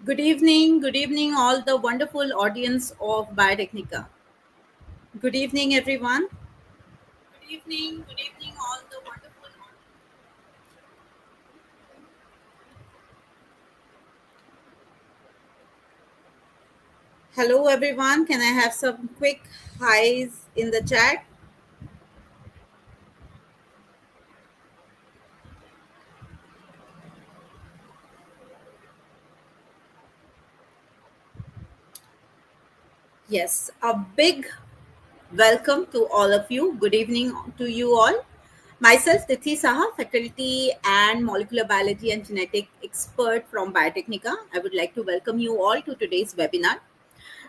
Good evening, all the wonderful audience of Biotecnika. Good evening, everyone. Good evening, all the wonderful. Hello, everyone. Can I have some quick highs in the chat? Yes, a big welcome to all of you. Good evening to you all. Myself, Tithi Saha, faculty and molecular biology and genetic expert from Biotecnika. I would like to welcome you all to today's webinar.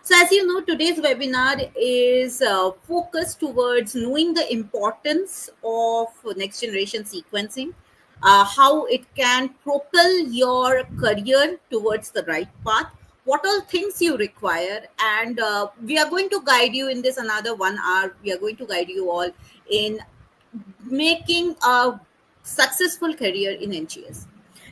So, as you know, today's webinar is focused towards knowing the importance of next generation sequencing, how it can propel your career towards the right path, what all things you require, and we are going to guide you in this another 1 hour. We are going to guide you all in making a successful career in NGS.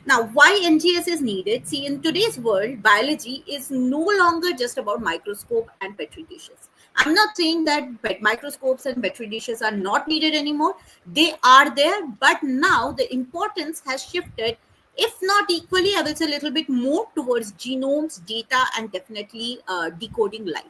Now, why NGS is needed? See, in today's world, biology is no longer just about microscope and petri dishes. I'm not saying that microscopes and petri dishes are not needed anymore. They are there, but now the importance has shifted, if not equally, I will say a little bit more towards genomes, data, and definitely decoding life.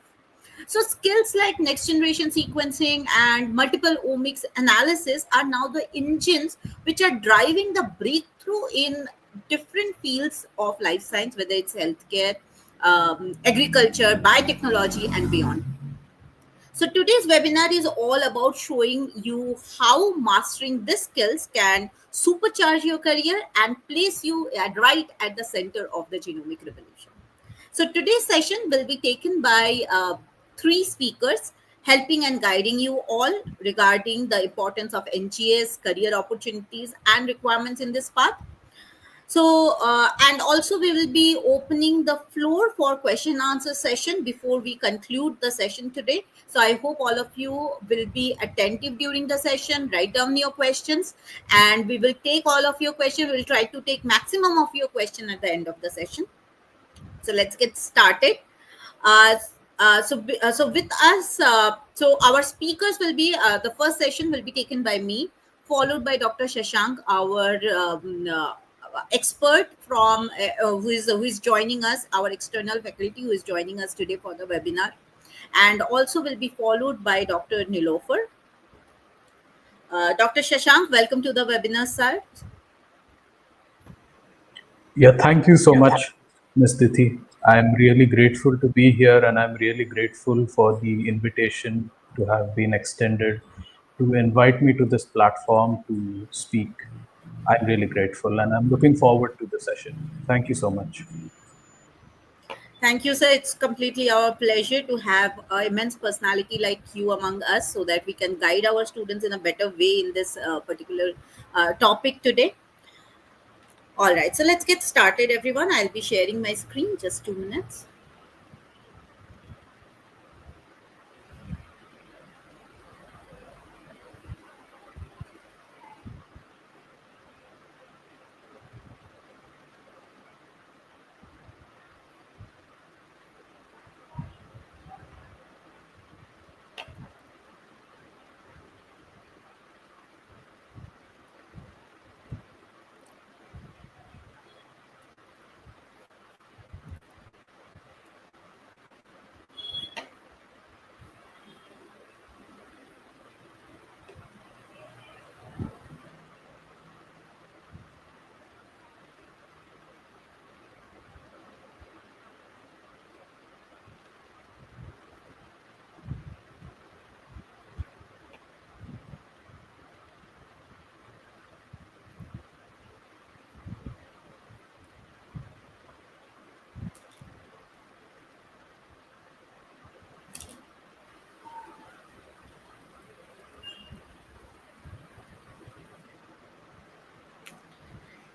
So skills like next generation sequencing and multiple omics analysis are now the engines which are driving the breakthrough in different fields of life science, whether it's healthcare, agriculture, biotechnology, and beyond. So today's webinar is all about showing you how mastering these skills can supercharge your career and place you right at the center of the genomic revolution. So today's session will be taken by three speakers, helping and guiding you all regarding the importance of NGS, career opportunities, and requirements in this path. So, and also we will be opening the floor for question answer session before we conclude the session today. So I hope all of you will be attentive during the session, write down your questions, and we will take all of your questions. We will try to take maximum of your question at the end of the session. So let's get started. Uh, so with us, so our speakers will be the first session will be taken by me, followed by Dr. Shashank, our expert from who is joining us, our external faculty who is joining us today for the webinar, and also will be followed by Dr. Nilofer. Dr. Shashank, welcome to the webinar, sir. Yeah, thank you so much, Ms. Tithi. I'm really grateful to be here, and I'm really grateful for the invitation to have been extended to invite me to this platform to speak. I'm really grateful, and I'm looking forward to the session. Thank you so much. Thank you, sir. It's completely our pleasure to have an immense personality like you among us so that we can guide our students in a better way in this particular topic today. All right, so let's get started, everyone. I'll be sharing my screen just 2 minutes.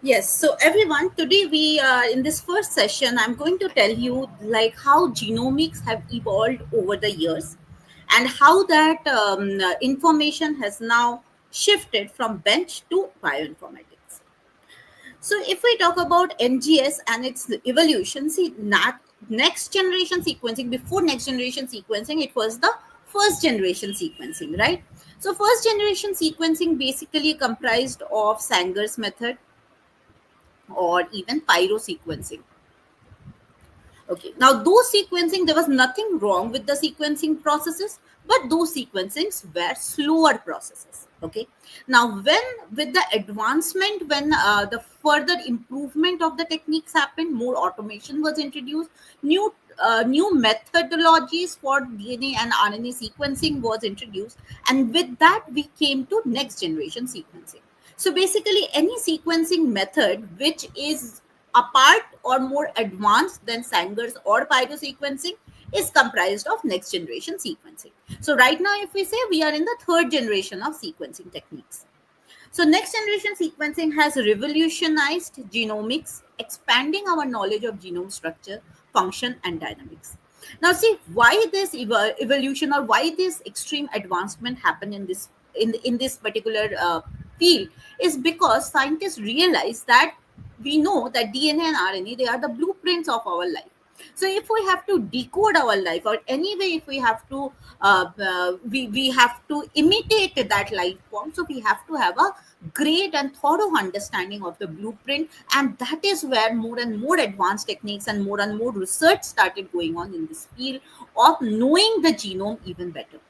Yes, so everyone, today we in this first session, I'm going to tell you like how genomics have evolved over the years, and how that information has now shifted from bench to bioinformatics. So if we talk about NGS and its evolution, see, next generation sequencing, before next generation sequencing, it was the first generation sequencing, right? So first generation sequencing basically comprised of Sanger's method or even pyro sequencing. Okay. Now, those sequencing, there was nothing wrong with the sequencing processes, but those sequencings were slower processes. Okay. Now, when with the advancement, when the further improvement of the techniques happened, more automation was introduced, new methodologies for DNA and RNA sequencing was introduced, and with that, we came to next generation sequencing. So basically, any sequencing method which is apart or more advanced than Sanger's or pyro sequencing is comprised of next generation sequencing. So right now, if we say we are in the third generation of sequencing techniques. So next generation sequencing has revolutionized genomics, expanding our knowledge of genome structure, function, and dynamics. Now, see why this evolution or why this extreme advancement happened in this particular field is because scientists realize that we know that DNA and RNA, they are the blueprints of our life. So if we have to decode our life, or anyway, if we have to we have to imitate that life form, so we have to have a great and thorough understanding of the blueprint, and that is where more and more advanced techniques and more research started going on in this field of knowing the genome even better.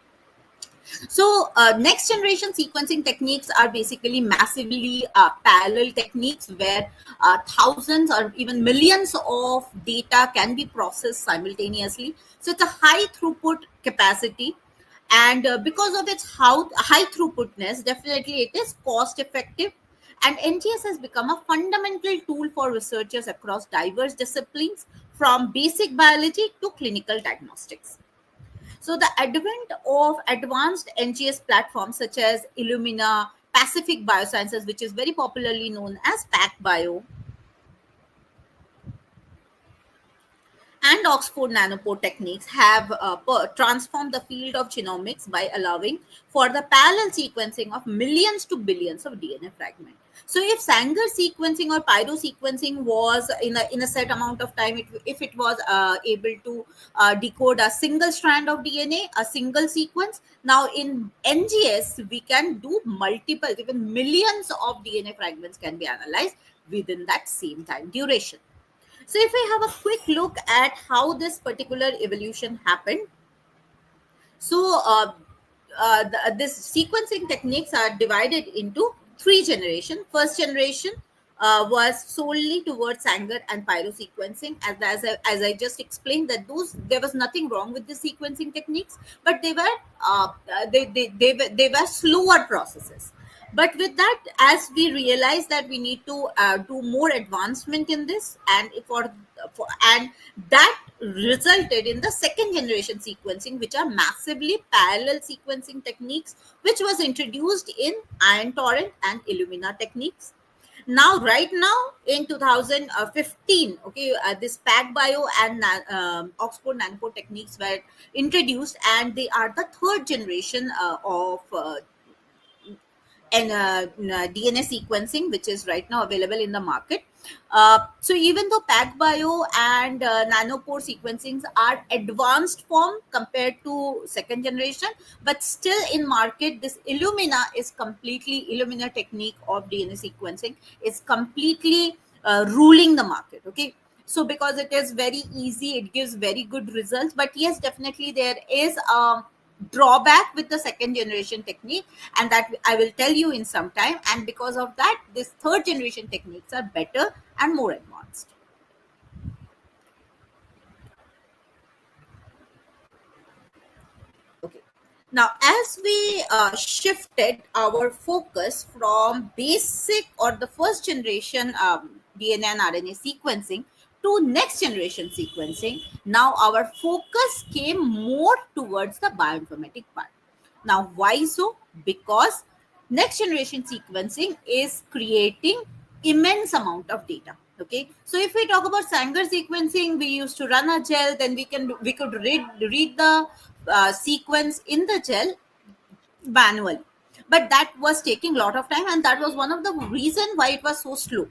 So, next generation sequencing techniques are basically massively parallel techniques where thousands or even millions of data can be processed simultaneously. So, it's a high throughput capacity. And because of its high throughputness, definitely it is cost effective. And NGS has become a fundamental tool for researchers across diverse disciplines, from basic biology to clinical diagnostics. So the advent of advanced NGS platforms such as Illumina, Pacific Biosciences, which is very popularly known as PacBio, and Oxford nanopore techniques have transformed the field of genomics by allowing for the parallel sequencing of millions to billions of DNA fragments. So, if Sanger sequencing or pyro sequencing was in a set amount of time, if it was able to decode a single strand of DNA, a single sequence, now in NGS we can do multiple, even millions of DNA fragments can be analyzed within that same time duration. So, if we have a quick look at how this particular evolution happened, so this sequencing techniques are divided into three generations. First generation was solely towards Sanger and pyro sequencing, as I just explained that those there was nothing wrong with the sequencing techniques, but they were slower processes. But with that, as we realize that we need to do more advancement in this, and and that resulted in the second generation sequencing, which are massively parallel sequencing techniques, which was introduced in iron torrent and Illumina techniques. Now, right now in 2015, okay, this PacBio and Oxford nanopore techniques were introduced, and they are the third generation of and DNA sequencing, which is right now available in the market. So even though PacBio and nanopore sequencings are advanced form compared to second generation, but still in market, this Illumina technique of DNA sequencing is completely ruling the market. Okay. So because it is very easy, it gives very good results. But yes, definitely there is a drawback with the second generation technique, and that I will tell you in some time. And because of that, this third generation techniques are better and more advanced. Okay. Now, as we shifted our focus from basic or the first generation DNA and RNA sequencing to next generation sequencing, now our focus came more towards the bioinformatic part. Now, why so? Because next generation sequencing is creating immense amount of data. Okay, so if we talk about Sanger sequencing, we used to run a gel, then we could read the sequence in the gel manually, but that was taking a lot of time, and that was one of the reason why it was so slow.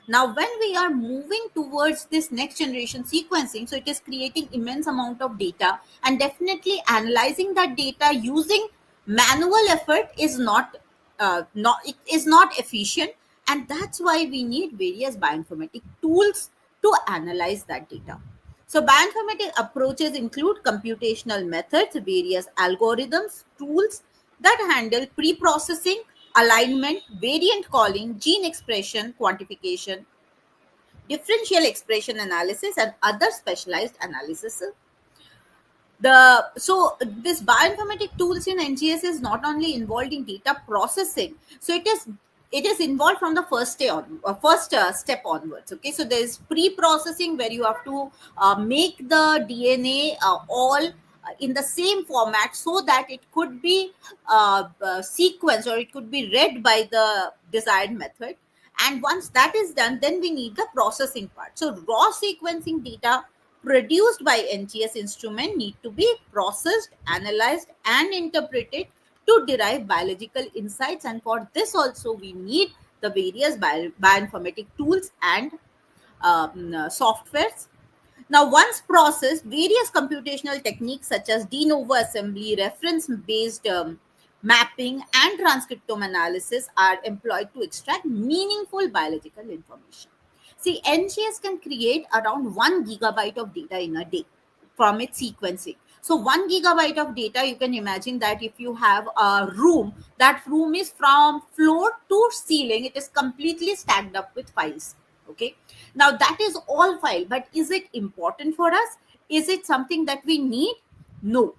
Now, when we are moving towards this next generation sequencing, so it is creating immense amount of data, and definitely analyzing that data using manual effort is not it is not efficient, and that's why we need various bioinformatic tools to analyze that data. So bioinformatic approaches include computational methods, various algorithms, tools that handle pre-processing, alignment, variant calling, gene expression, quantification, differential expression analysis, and other specialized analysis. So this bioinformatic tools in NGS is not only involved in data processing, so it is involved from the first step onwards. Okay, so there is pre-processing where you have to make the DNA all in the same format so that it could be sequenced, or it could be read by the desired method. And once that is done, then we need the processing part. So raw sequencing data produced by NGS instrument need to be processed, analyzed, and interpreted to derive biological insights. And for this also we need the various bioinformatic tools and softwares. Now, once processed, various computational techniques such as de novo assembly, reference based mapping, and transcriptome analysis are employed to extract meaningful biological information. See, NGS can create around 1 gigabyte of data in a day from its sequencing. So 1 gigabyte of data, you can imagine that if you have a room, that room is from floor to ceiling, it is completely stacked up with files. Okay, now that is all file, but is it important for us? Is it something that we need? No.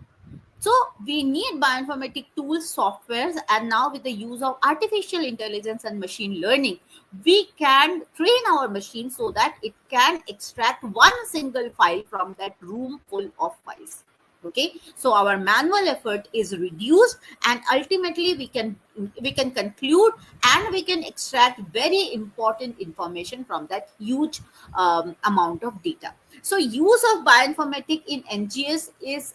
So we need bioinformatic tools, softwares, and now with the use of artificial intelligence and machine learning, we can train our machine so that it can extract one single file from that room full of files. Okay, so our manual effort is reduced, and ultimately we can conclude and we can extract very important information from that huge amount of data. So use of bioinformatic in NGS is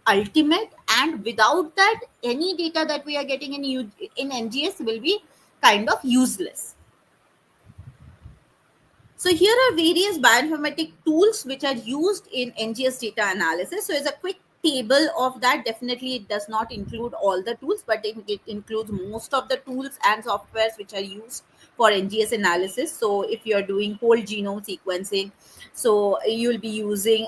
ultimate, and without that, any data that we are getting in NGS will be kind of useless. So here are various bioinformatic tools which are used in NGS data analysis. So as a quick table of that, definitely it does not include all the tools, but it includes most of the tools and softwares which are used for NGS analysis. So if you are doing whole genome sequencing, so you'll be using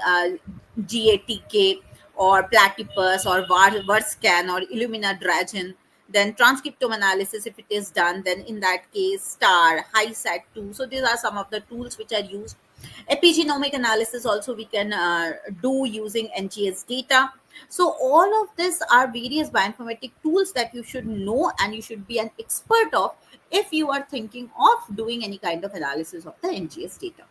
GATK or Platypus or VARScan or Illumina Dragon. Then transcriptome analysis, if it is done, then in that case star, HiSat2. So these are some of the tools which are used. Epigenomic analysis also we can do using NGS data. So all of this are various bioinformatic tools that you should know and you should be an expert of if you are thinking of doing any kind of analysis of the NGS data.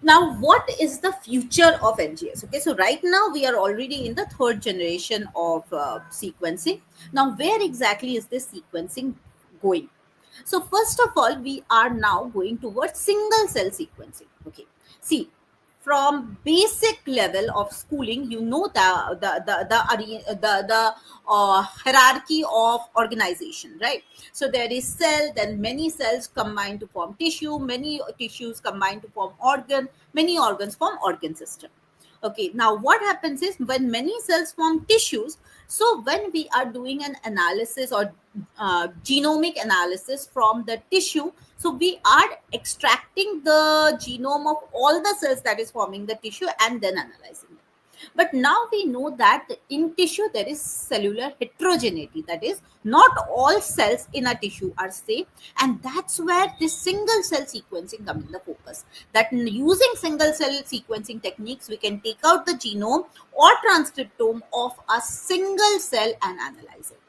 Now, what is the future of NGS? Okay, so right now we are already in the third generation of sequencing. Now, where exactly is this sequencing going? So, first of all, we are now going towards single cell sequencing. Okay, see, from basic level of schooling, you know the hierarchy of organization, right? So there is cell, then many cells combine to form tissue, many tissues combine to form organ, many organs form organ system. Okay, now what happens is when many cells form tissues, so when we are doing an analysis or genomic analysis from the tissue, so we are extracting the genome of all the cells that is forming the tissue and then analyzing it. But now we know that in tissue there is cellular heterogeneity, that is, not all cells in a tissue are same, and that's where this single cell sequencing comes in the focus. That using single cell sequencing techniques, we can take out the genome or transcriptome of a single cell and analyze it.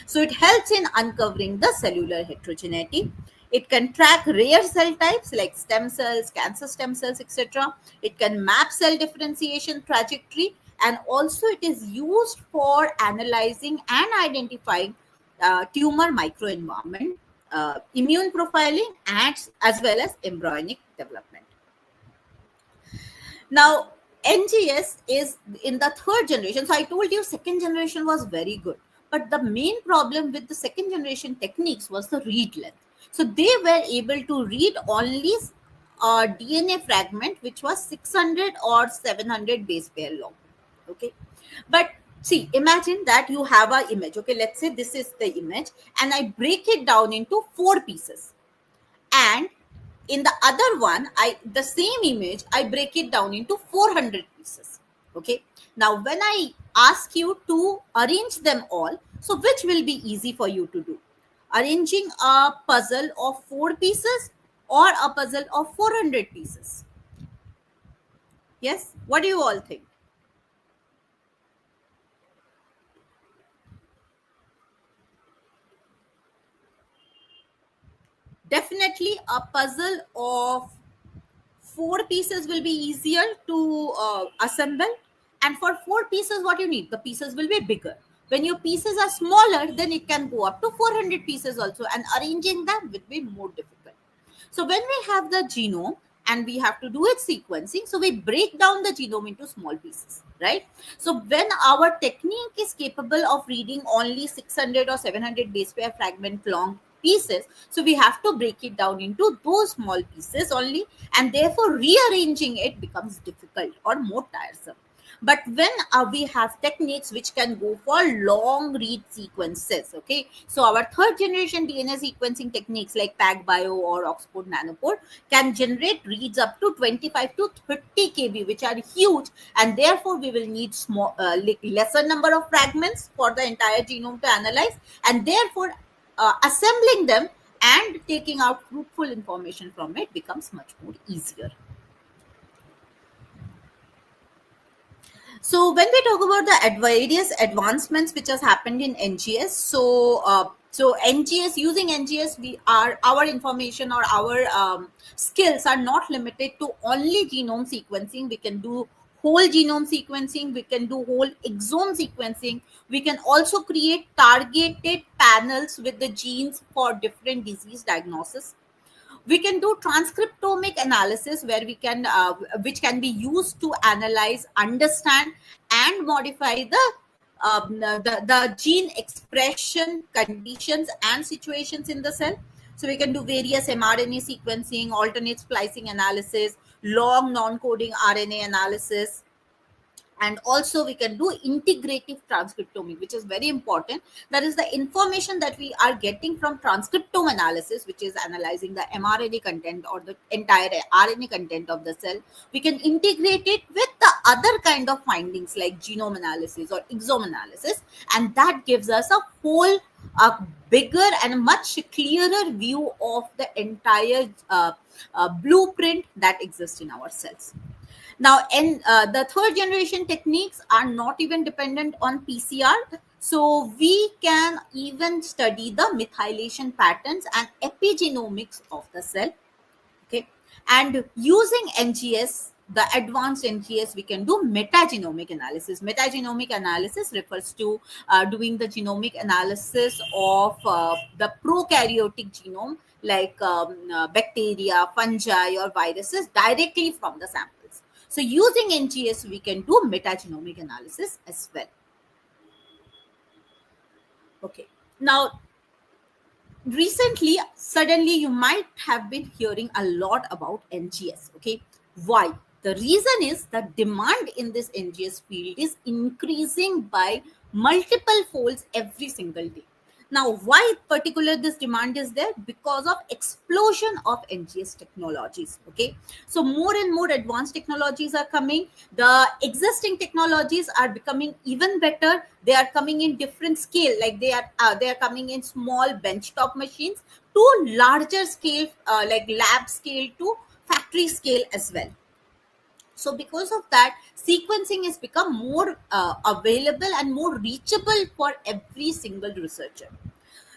So it helps in uncovering the cellular heterogeneity. It can track rare cell types like stem cells, cancer stem cells, etc. It can map cell differentiation trajectory, and also it is used for analyzing and identifying tumor microenvironment, immune profiling, and as well as embryonic development. Now, NGS is in the third generation. So I told you second generation was very good. But the main problem with the second generation techniques was the read length. So they were able to read only a DNA fragment which was 600 or 700 base pair long. Okay, but see, imagine that you have a image. Okay, let's say this is the image, and I break it down into four pieces, and in the other one, I the same image, I break it down into 400 pieces. Okay, now when I ask you to arrange them all, so which will be easy for you to do, arranging a puzzle of four pieces or a puzzle of 400 pieces? Yes, what do you all think? Definitely a puzzle of four pieces will be easier to assemble, and for four pieces what you need, the pieces will be bigger. When your pieces are smaller, then it can go up to 400 pieces also, and arranging them will be more difficult. So when we have the genome and we have to do its sequencing, so we break down the genome into small pieces, right? So when our technique is capable of reading only 600 or 700 base pair fragment long pieces, so we have to break it down into those small pieces only, and therefore rearranging it becomes difficult or more tiresome. But when we have techniques which can go for long read sequences, okay, so our third generation DNA sequencing techniques like PacBio or Oxford Nanopore can generate reads up to 25 to 30 kb, which are huge, and therefore we will need small lesser number of fragments for the entire genome to analyze, and therefore assembling them and taking out fruitful information from it becomes much more easier. So when we talk about the various advancements which has happened in NGS, so NGS, using NGS, we are our information or our skills are not limited to only genome sequencing. We can do whole genome sequencing. We can do whole exome sequencing. We can also create targeted panels with the genes for different disease diagnosis. We can do transcriptomic analysis, where we can which can be used to analyze, understand, and modify the gene expression conditions and situations in the cell. So we can do various mRNA sequencing, alternate splicing analysis, long non-coding RNA analysis, and also we can do integrative transcriptomic, which is very important. That is the information that we are getting from transcriptome analysis, which is analyzing the mRNA content or the entire RNA content of the cell. We can integrate it with the other kind of findings like genome analysis or exome analysis, and that gives us a whole a bigger and a much clearer view of the entire blueprint that exists in our cells. Now, the third generation techniques are not even dependent on PCR. So we can even study the methylation patterns and epigenomics of the cell. Okay. And using NGS, the advanced NGS, we can do metagenomic analysis. Metagenomic analysis refers to doing the genomic analysis of the prokaryotic genome, like bacteria, fungi, or viruses directly from the samples. So using NGS, we can do metagenomic analysis as well. Okay. Now, recently, suddenly you might have been hearing a lot about NGS. Okay, why? The reason is that demand in this NGS field is increasing by multiple folds every single day. Now, why particular this demand is there? Because of explosion of NGS technologies. Okay, so more and more advanced technologies are coming. The existing technologies are becoming even better. They are coming in different scale, like they are coming in small benchtop machines to larger scale, like lab scale to factory scale as well. So because of that, sequencing has become more available and more reachable for every single researcher.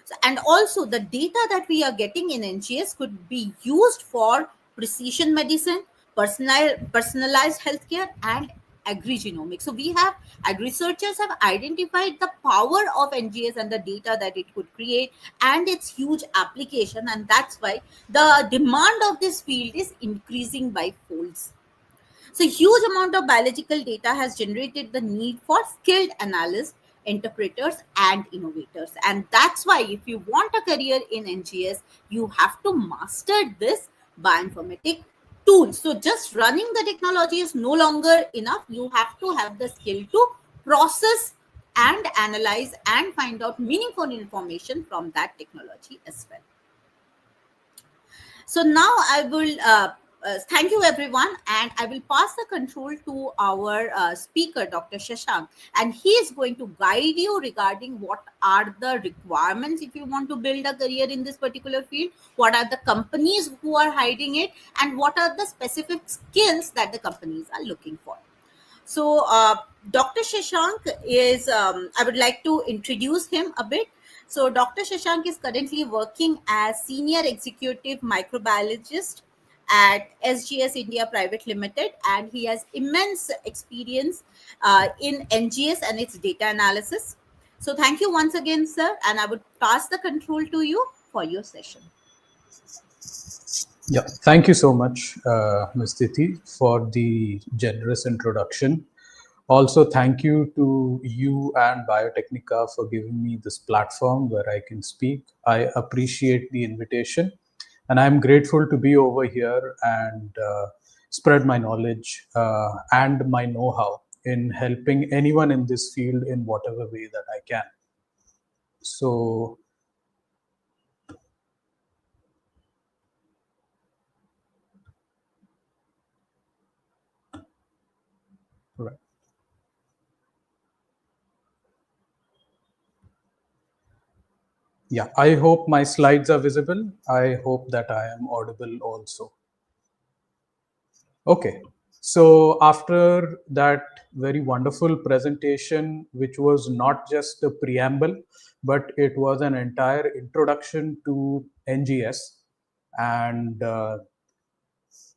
So, and also the data that we are getting in NGS could be used for precision medicine, personalized healthcare, and agrigenomics. So we have researchers have identified the power of NGS and the data that it could create and its huge application, and that's why the demand of this field is increasing by folds. So huge amount of biological data has generated the need for skilled analysts interpreters, and innovators. And that's why, if you want a career in NGS, you have to master this bioinformatic tool. So, just running the technology is no longer enough. You have to have the skill to process and analyze and find out meaningful information from that technology as well. So now I will thank you everyone, and I will pass the control to our speaker, Dr. Shashank, and he is going to guide you regarding what are the requirements if you want to build a career in this particular field, what are the companies who are hiding it, and what are the specific skills that the companies are looking for. So, Dr. Shashank is, I would like to introduce him a bit. So, Dr. Shashank is currently working as Senior Executive Microbiologist at SGS India Private Limited, and he has immense experience in NGS and its data analysis. So, thank you once again, sir, and I would pass the control to you for your session. Yeah, thank you so much, Ms. Tithi, for the generous introduction. Also, thank you to you and Biotecnika for giving me this platform where I can speak. I appreciate the invitation, and I'm grateful to be over here and spread my knowledge and my know-how in helping anyone in this field in whatever way that I can. So, right. Yeah, I hope my slides are visible. I hope that I am audible also. Okay, so after that very wonderful presentation, which was not just a preamble, but it was an entire introduction to NGS, and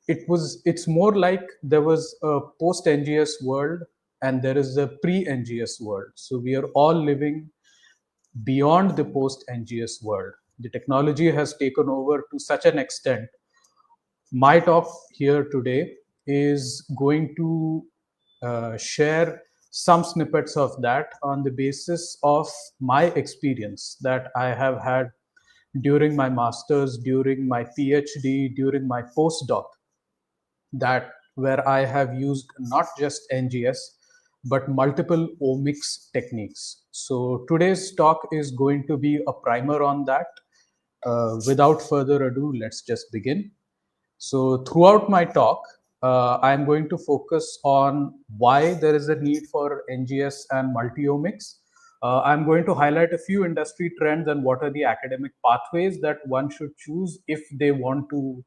it's more like there was a post NGS world and there is a pre NGS world. So we are all living beyond the post NGS world. The technology has taken over to such an extent. My talk here today is going to share some snippets of that on the basis of my experience that I have had during my master's, during my PhD, during my postdoc, that where I have used not just NGS but multiple omics techniques. So today's talk is going to be a primer on that. Without further ado, let's just begin. So throughout my talk, I'm going to focus on why there is a need for NGS and multi-omics. I'm going to highlight a few industry trends and what are the academic pathways that one should choose if they want to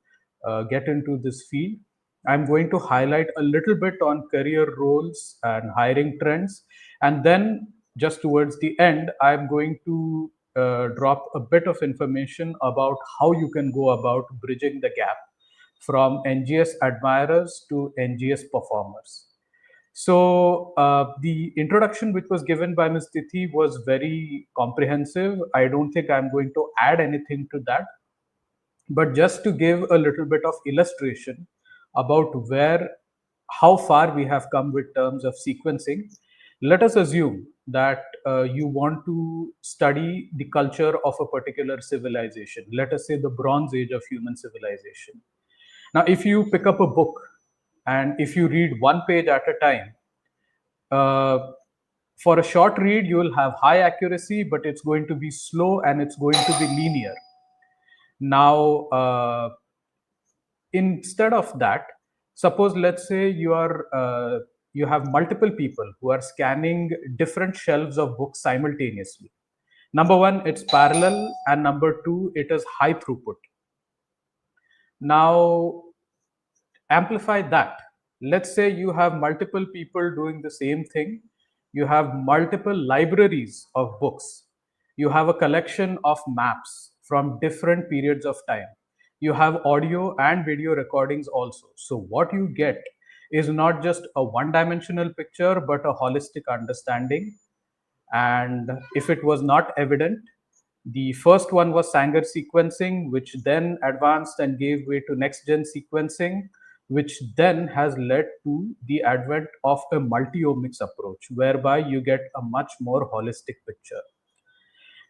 get into this field. I'm going to highlight a little bit on career roles and hiring trends. And then just towards the end, I'm going to drop a bit of information about how you can go about bridging the gap from NGS admirers to NGS performers. So the introduction which was given by Ms. Tithi was very comprehensive. I don't think I'm going to add anything to that. But just to give a little bit of illustration about how far we have come with terms of sequencing, let us assume that you want to study the culture of a particular civilization, let us say the Bronze Age of human civilization. Now, if you pick up a book and if you read one page at a time, for a short read, you will have high accuracy, but it's going to be slow and it's going to be linear. Now, instead of that, suppose let's say you have multiple people who are scanning different shelves of books simultaneously. Number one, it's parallel, and number two, it is high throughput. Now, amplify that. Let's say you have multiple people doing the same thing. You have multiple libraries of books. You have a collection of maps from different periods of time. You have audio and video recordings also. So what you get is not just a one-dimensional picture, but a holistic understanding. And if it was not evident, the first one was Sanger sequencing, which then advanced and gave way to next-gen sequencing. which then has led to the advent of a multi-omics approach, whereby you get a much more holistic picture.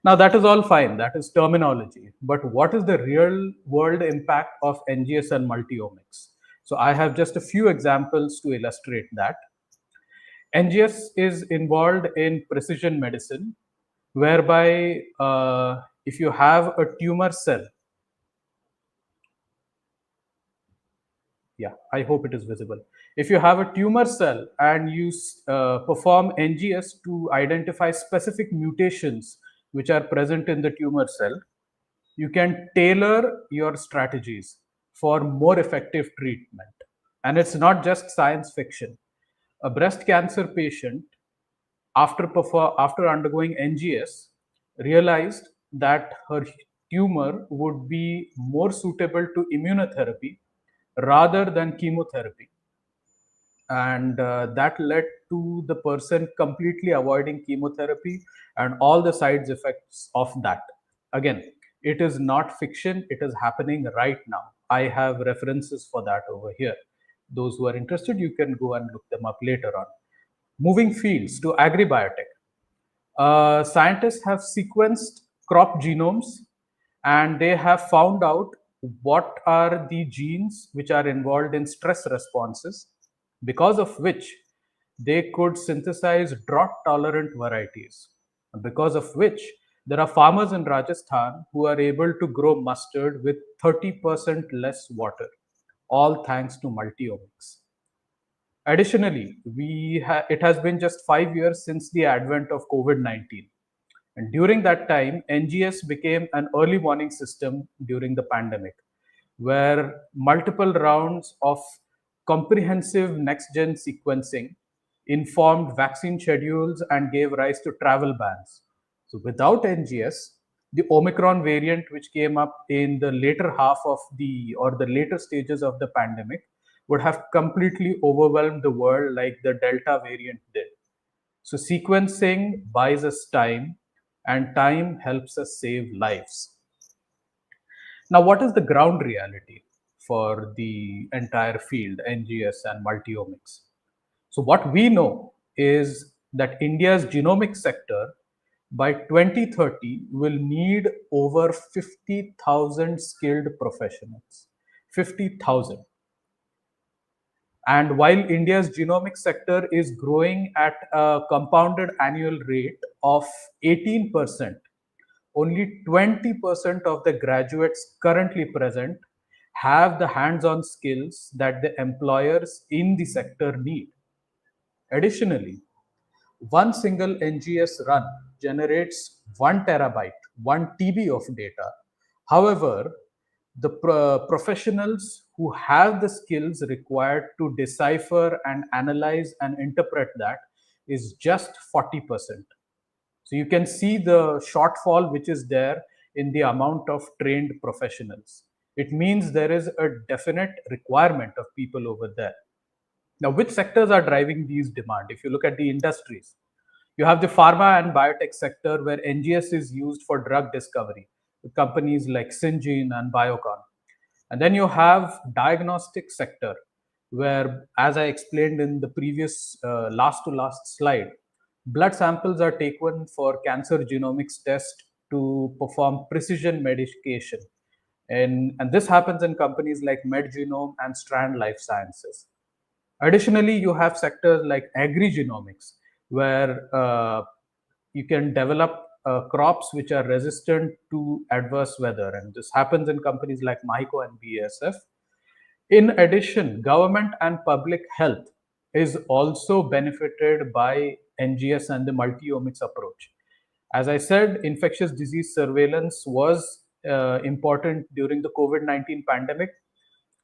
Now, that is all fine, that is terminology. But what is the real world impact of NGS and multi-omics? So, I have just a few examples to illustrate that. NGS is involved in precision medicine, whereby if you have a tumor cell, yeah, I hope it is visible. If you have a tumor cell and you perform NGS to identify specific mutations which are present in the tumor cell, you can tailor your strategies for more effective treatment. And it's not just science fiction. A breast cancer patient, after undergoing NGS, realized that her tumor would be more suitable to immunotherapy rather than chemotherapy, and that led to the person completely avoiding chemotherapy and all the side effects of that. Again, it is not fiction, it is happening right now. I have references for that over here. Those who are interested, you can go and look them up later on. Moving fields to agribiotech, scientists have sequenced crop genomes, and they have found out what are the genes which are involved in stress responses, because of which they could synthesize drought tolerant varieties, because of which there are farmers in Rajasthan who are able to grow mustard with 30% less water, all thanks to multiomics. Additionally, it has been just 5 years since the advent of COVID 19. And during that time, NGS became an early warning system during the pandemic, where multiple rounds of comprehensive next gen sequencing informed vaccine schedules and gave rise to travel bans. So, without NGS, the Omicron variant, which came up in the later half of the later stages of the pandemic, would have completely overwhelmed the world like the Delta variant did. So, sequencing buys us time, and time helps us save lives. Now, what is the ground reality for the entire field, NGS and multiomics? So, what we know is that India's genomic sector by 2030 will need over 50,000 skilled professionals. 50,000. And while India's genomic sector is growing at a compounded annual rate of 18%, only 20% of the graduates currently present have the hands on skills that the employers in the sector need. Additionally, one single NGS run generates 1 terabyte, 1 TB of data. However, the professionals who have the skills required to decipher and analyze and interpret that is just 40%. So you can see the shortfall which is there in the amount of trained professionals. It means there is a definite requirement of people over there. Now, which sectors are driving these demand? If you look at the industries, you have the pharma and biotech sector where NGS is used for drug discovery with companies like Syngene and Biocon. And then you have diagnostic sector where, as I explained in the previous last to last slide, blood samples are taken for cancer genomics test to perform precision medication. And this happens in companies like MedGenome and Strand Life Sciences. Additionally, you have sectors like agri-genomics, where you can develop crops which are resistant to adverse weather, and this happens in companies like Mahiko and BASF. In addition, government and public health is also benefited by NGS and the multi-omics approach. As I said, infectious disease surveillance was important during the COVID-19 pandemic,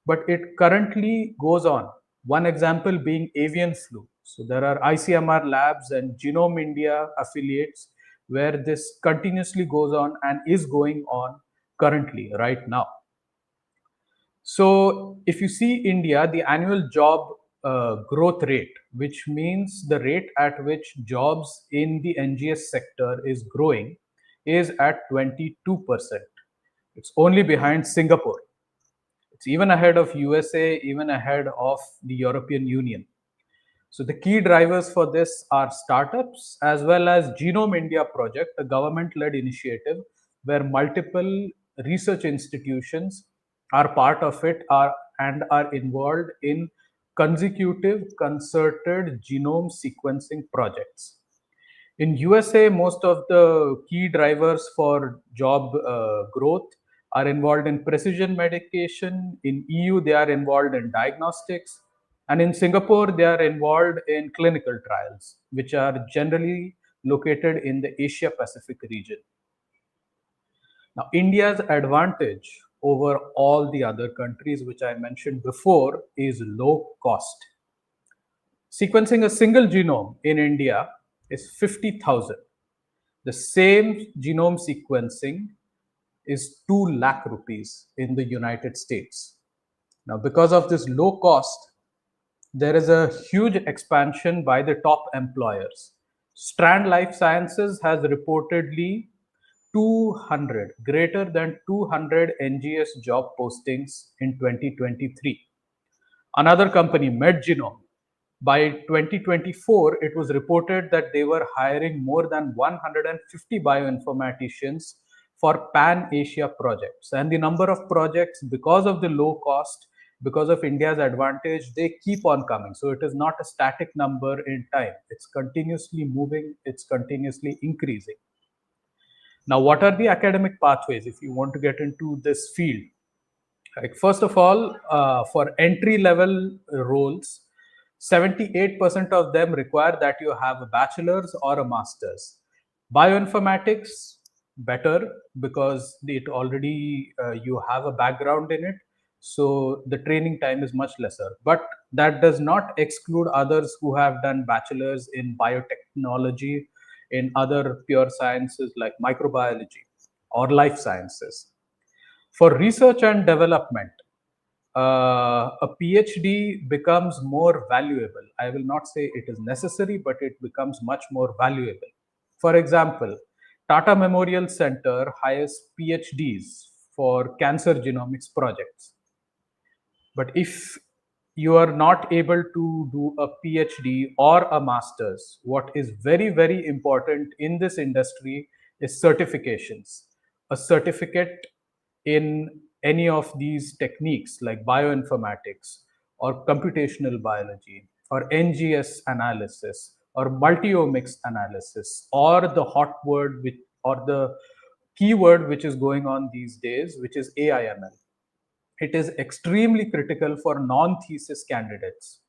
but it currently goes on. One example being avian flu. So there are ICMR labs and Genome India affiliates where this continuously goes on and is going on currently, right now. So if you see India, the annual job growth rate, which means the rate at which jobs in the NGS sector is growing, is at 22%. It's only behind Singapore. It's even ahead of USA, even ahead of the European Union. So the key drivers for this are startups as well as Genome India project, a government-led initiative where multiple research institutions are part of it and are involved in consecutive concerted genome sequencing projects. In USA, most of the key drivers for job growth are involved in precision medication. In EU, they are involved in diagnostics. And in Singapore, they are involved in clinical trials, which are generally located in the Asia Pacific region. Now, India's advantage over all the other countries, which I mentioned before, is low cost. Sequencing a single genome in India is 50,000. The same genome sequencing is 2 lakh rupees in the United States. Now, because of this low cost, there is a huge expansion by the top employers. Strand Life Sciences has reportedly 200, greater than 200 NGS job postings in 2023. Another company, MedGenome, by 2024, it was reported that they were hiring more than 150 bioinformaticians for pan-Asia projects. And the number of projects, because of the low cost, because of India's advantage, they keep on coming. So it is not a static number in time. It's continuously moving, it's continuously increasing. Now, what are the academic pathways if you want to get into this field? Right. First of all, for entry level roles, 78% of them require that you have a bachelor's or a master's. Bioinformatics, better because it already you have a background in it, so the training time is much lesser. But that does not exclude others who have done bachelor's in biotechnology, in other pure sciences like microbiology or life sciences. For research and development, a PhD becomes more valuable. I will not say it is necessary, but it becomes much more valuable. For example, Tata Memorial Center hires PhDs for cancer genomics projects. But if you are not able to do a PhD or a master's, what is very, very important in this industry is certifications. A certificate in any of these techniques like bioinformatics or computational biology or NGS analysis or multi-omics analysis or the hot word which, or the keyword which is going on these days, which is AIML. It is extremely critical for non-thesis candidates.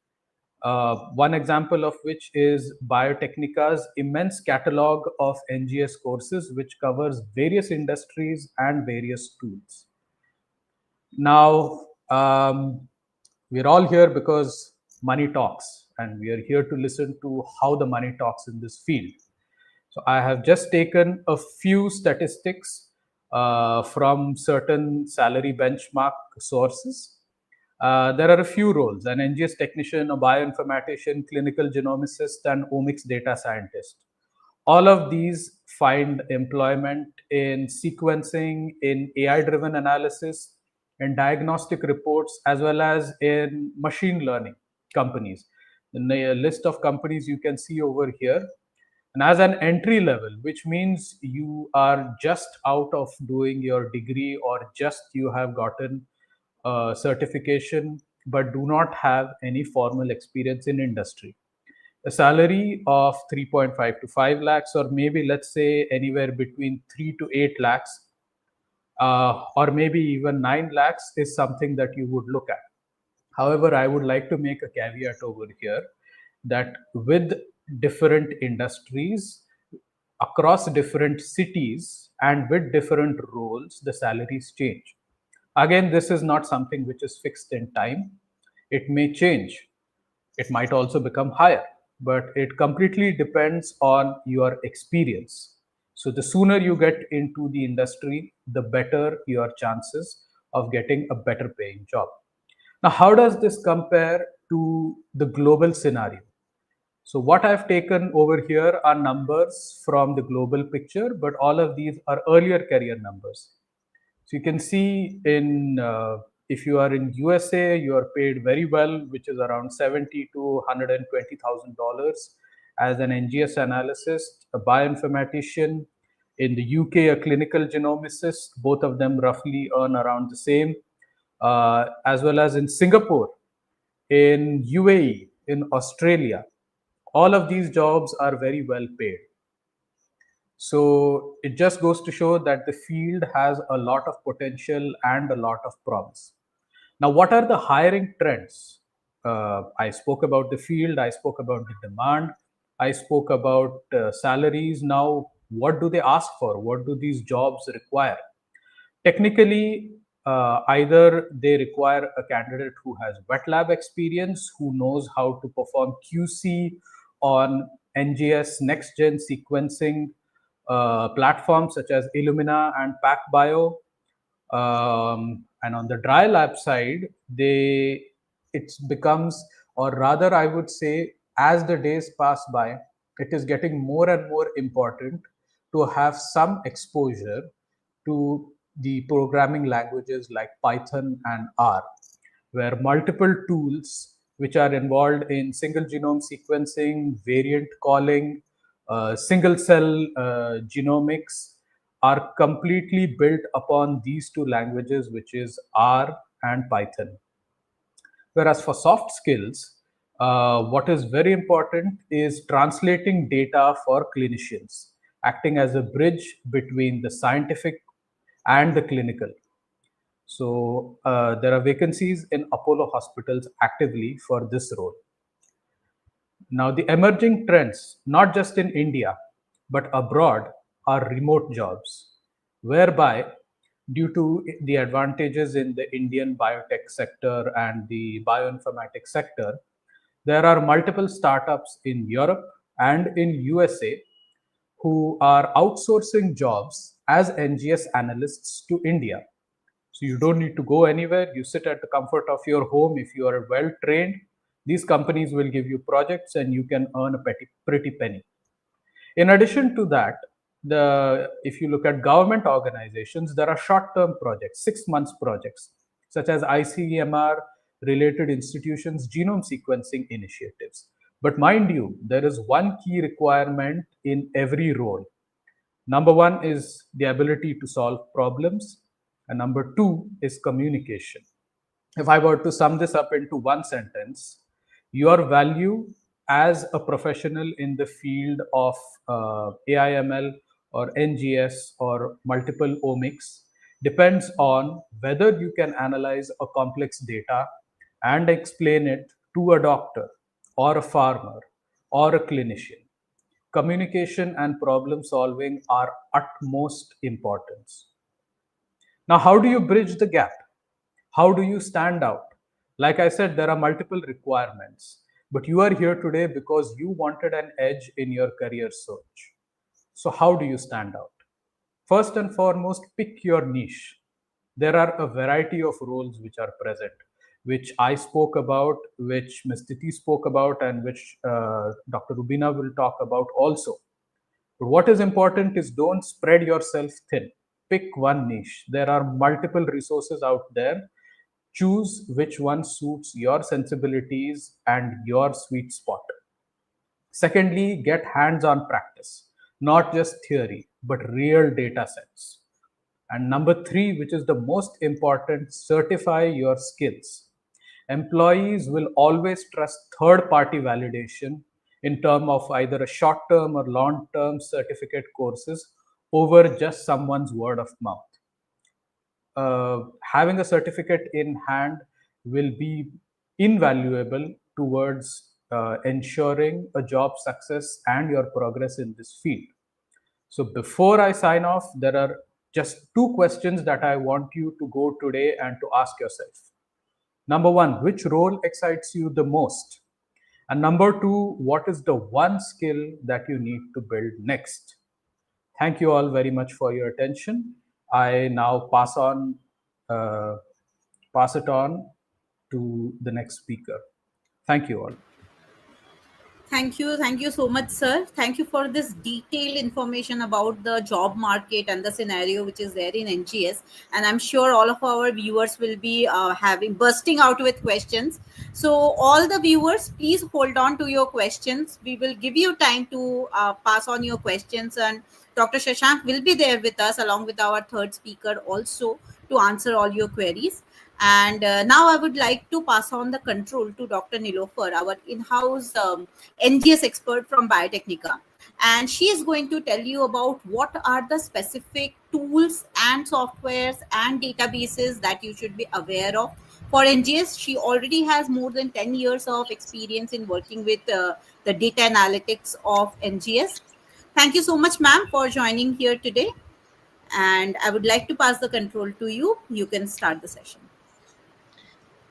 One example of which is Biotecnika's immense catalog of NGS courses, which covers various industries and various tools. Now, we're all here because money talks, and we are here to listen to how the money talks in this field. So I have just taken a few statistics from certain salary benchmark sources. There are a few roles: an NGS technician, a bioinformatician, clinical genomicist, and omics data scientist. All of these find employment in sequencing, in AI-driven analysis, in diagnostic reports, as well as in machine learning companies. The list of companies you can see over here. And as an entry level, which means you are just out of doing your degree or just you have gotten certification but do not have any formal experience in industry. A salary of 3.5 to 5 lakhs, or maybe let's say anywhere between 3 to 8 lakhs, or maybe even 9 lakhs is something that you would look at. However, I would like to make a caveat over here that with different industries across different cities and with different roles, the salaries change. Again, this is not something which is fixed in time. It may change. It might also become higher, but it completely depends on your experience. So the sooner you get into the industry, the better your chances of getting a better paying job. Now, how does this compare to the global scenario? So what I've taken over here are numbers from the global picture, but all of these are earlier career numbers. So you can see in if you are in USA, you are paid very well, which is around 70 to $120,000 as an NGS analyst, a bioinformatician. In the UK, a clinical genomicist. Both of them roughly earn around the same. As well as in Singapore, in UAE, in Australia. All of these jobs are very well paid. So it just goes to show that the field has a lot of potential and a lot of promise. Now, what are the hiring trends? I spoke about the field, I spoke about the demand, I spoke about salaries. Now, what do they ask for? What do these jobs require? Technically, either they require a candidate who has wet lab experience, who knows how to perform QC on NGS next gen sequencing platforms such as Illumina and PacBio. And on the dry lab side, it becomes, or rather, I would say, as the days pass by, it is getting more and more important to have some exposure to the programming languages like Python and R, where multiple tools which are involved in single genome sequencing, variant calling, single cell genomics are completely built upon these two languages, which is R and Python. Whereas for soft skills, what is very important is translating data for clinicians, acting as a bridge between the scientific and the clinical. So there are vacancies in Apollo hospitals actively for this role. Now, the emerging trends, not just in India, but abroad, are remote jobs, whereby, due to the advantages in the Indian biotech sector and the bioinformatics sector, there are multiple startups in Europe and in USA who are outsourcing jobs as NGS analysts to India. So you don't need to go anywhere. You sit at the comfort of your home. If you are well trained, these companies will give you projects and you can earn a pretty penny. In addition to that, if you look at government organizations, there are short-term projects, 6 months projects, such as ICMR related institutions, genome sequencing initiatives. But mind you, there is one key requirement in every role. Number one is the ability to solve problems, and number two is communication. If I were to sum this up into one sentence, your value as a professional in the field of AIML or NGS or multiple omics depends on whether you can analyze a complex data and explain it to a doctor or a farmer or a clinician. Communication and problem solving are utmost importance. Now, how do you bridge the gap? How do you stand out? Like I said, there are multiple requirements, but you are here today because you wanted an edge in your career search. So, how do you stand out? First and foremost, pick your niche. There are a variety of roles which are present, which I spoke about, which Ms. Tithi spoke about, and which Dr. Rubina will talk about also. But what is important is don't spread yourself thin. Pick one niche. There are multiple resources out there. Choose which one suits your sensibilities and your sweet spot. Secondly, get hands on practice, not just theory, but real data sets. And number three, which is the most important, certify your skills. Employees will always trust third party validation in terms of either a short term or long term certificate courses over just someone's word of mouth. Having a certificate in hand will be invaluable towards ensuring a job success and your progress in this field. So before I sign off, there are just two questions that I want you to go today and to ask yourself. Number one, which role excites you the most? And number two, what is the one skill that you need to build next? Thank you all very much for your attention. I now uh, pass it on to the next speaker. Thank you all. Thank you so much, sir. Thank you for this detailed information about the job market and the scenario which is there in NGS. And I'm sure all of our viewers will be having bursting out with questions. So, all the viewers, please hold on to your questions. We will give you time to pass on your questions, and Dr. Shashank will be there with us along with our third speaker also to answer all your queries. And now I would like to pass on the control to Dr. Nilofer, our in-house NGS expert from Biotecnika. And she is going to tell you about what are the specific tools and softwares and databases that you should be aware of. For NGS, she already has more than 10 years of experience in working with the data analytics of NGS. Thank you so much, ma'am, for joining here today. And I would like to pass the control to you. You can start the session.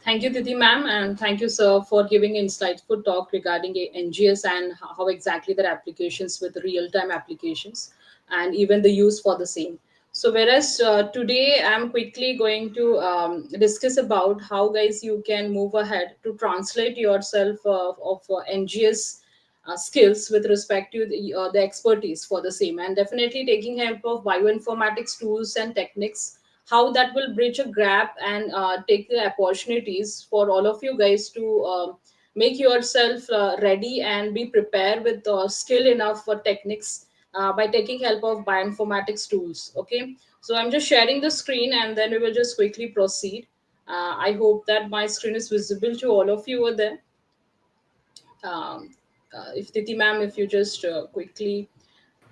Thank you, Tithi ma'am, and thank you, sir, for giving insightful talk regarding NGS and how exactly their applications with real-time applications and even the use for the same. So, whereas today I'm quickly going to discuss about how guys you can move ahead to translate yourself of NGS skills with respect to the expertise for the same, and definitely taking help of bioinformatics tools and techniques, how that will bridge a gap and take the opportunities for all of you guys to make yourself ready and be prepared with skill enough for techniques by taking help of bioinformatics tools. Okay, so I'm just sharing the screen and then we will just quickly proceed. I hope that my screen is visible to all of you over there. If Titi ma'am, if you just quickly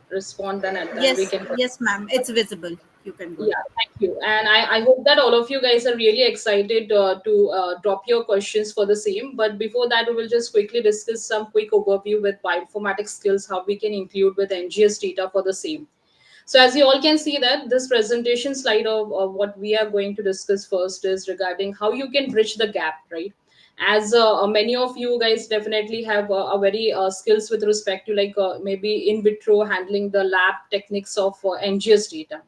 respond, then we Yes, can. yes, ma'am. It's visible. You can go ahead. Yeah, thank you. And I hope that all of you guys are really excited to drop your questions for the same. But before that, we will just quickly discuss some quick overview with bioinformatics skills, how we can include with NGS data for the same. So as you all can see that this presentation slide of what we are going to discuss first is regarding how you can bridge the gap, right? As many of you guys definitely have a very skills with respect to like maybe in vitro handling the lab techniques of NGS data,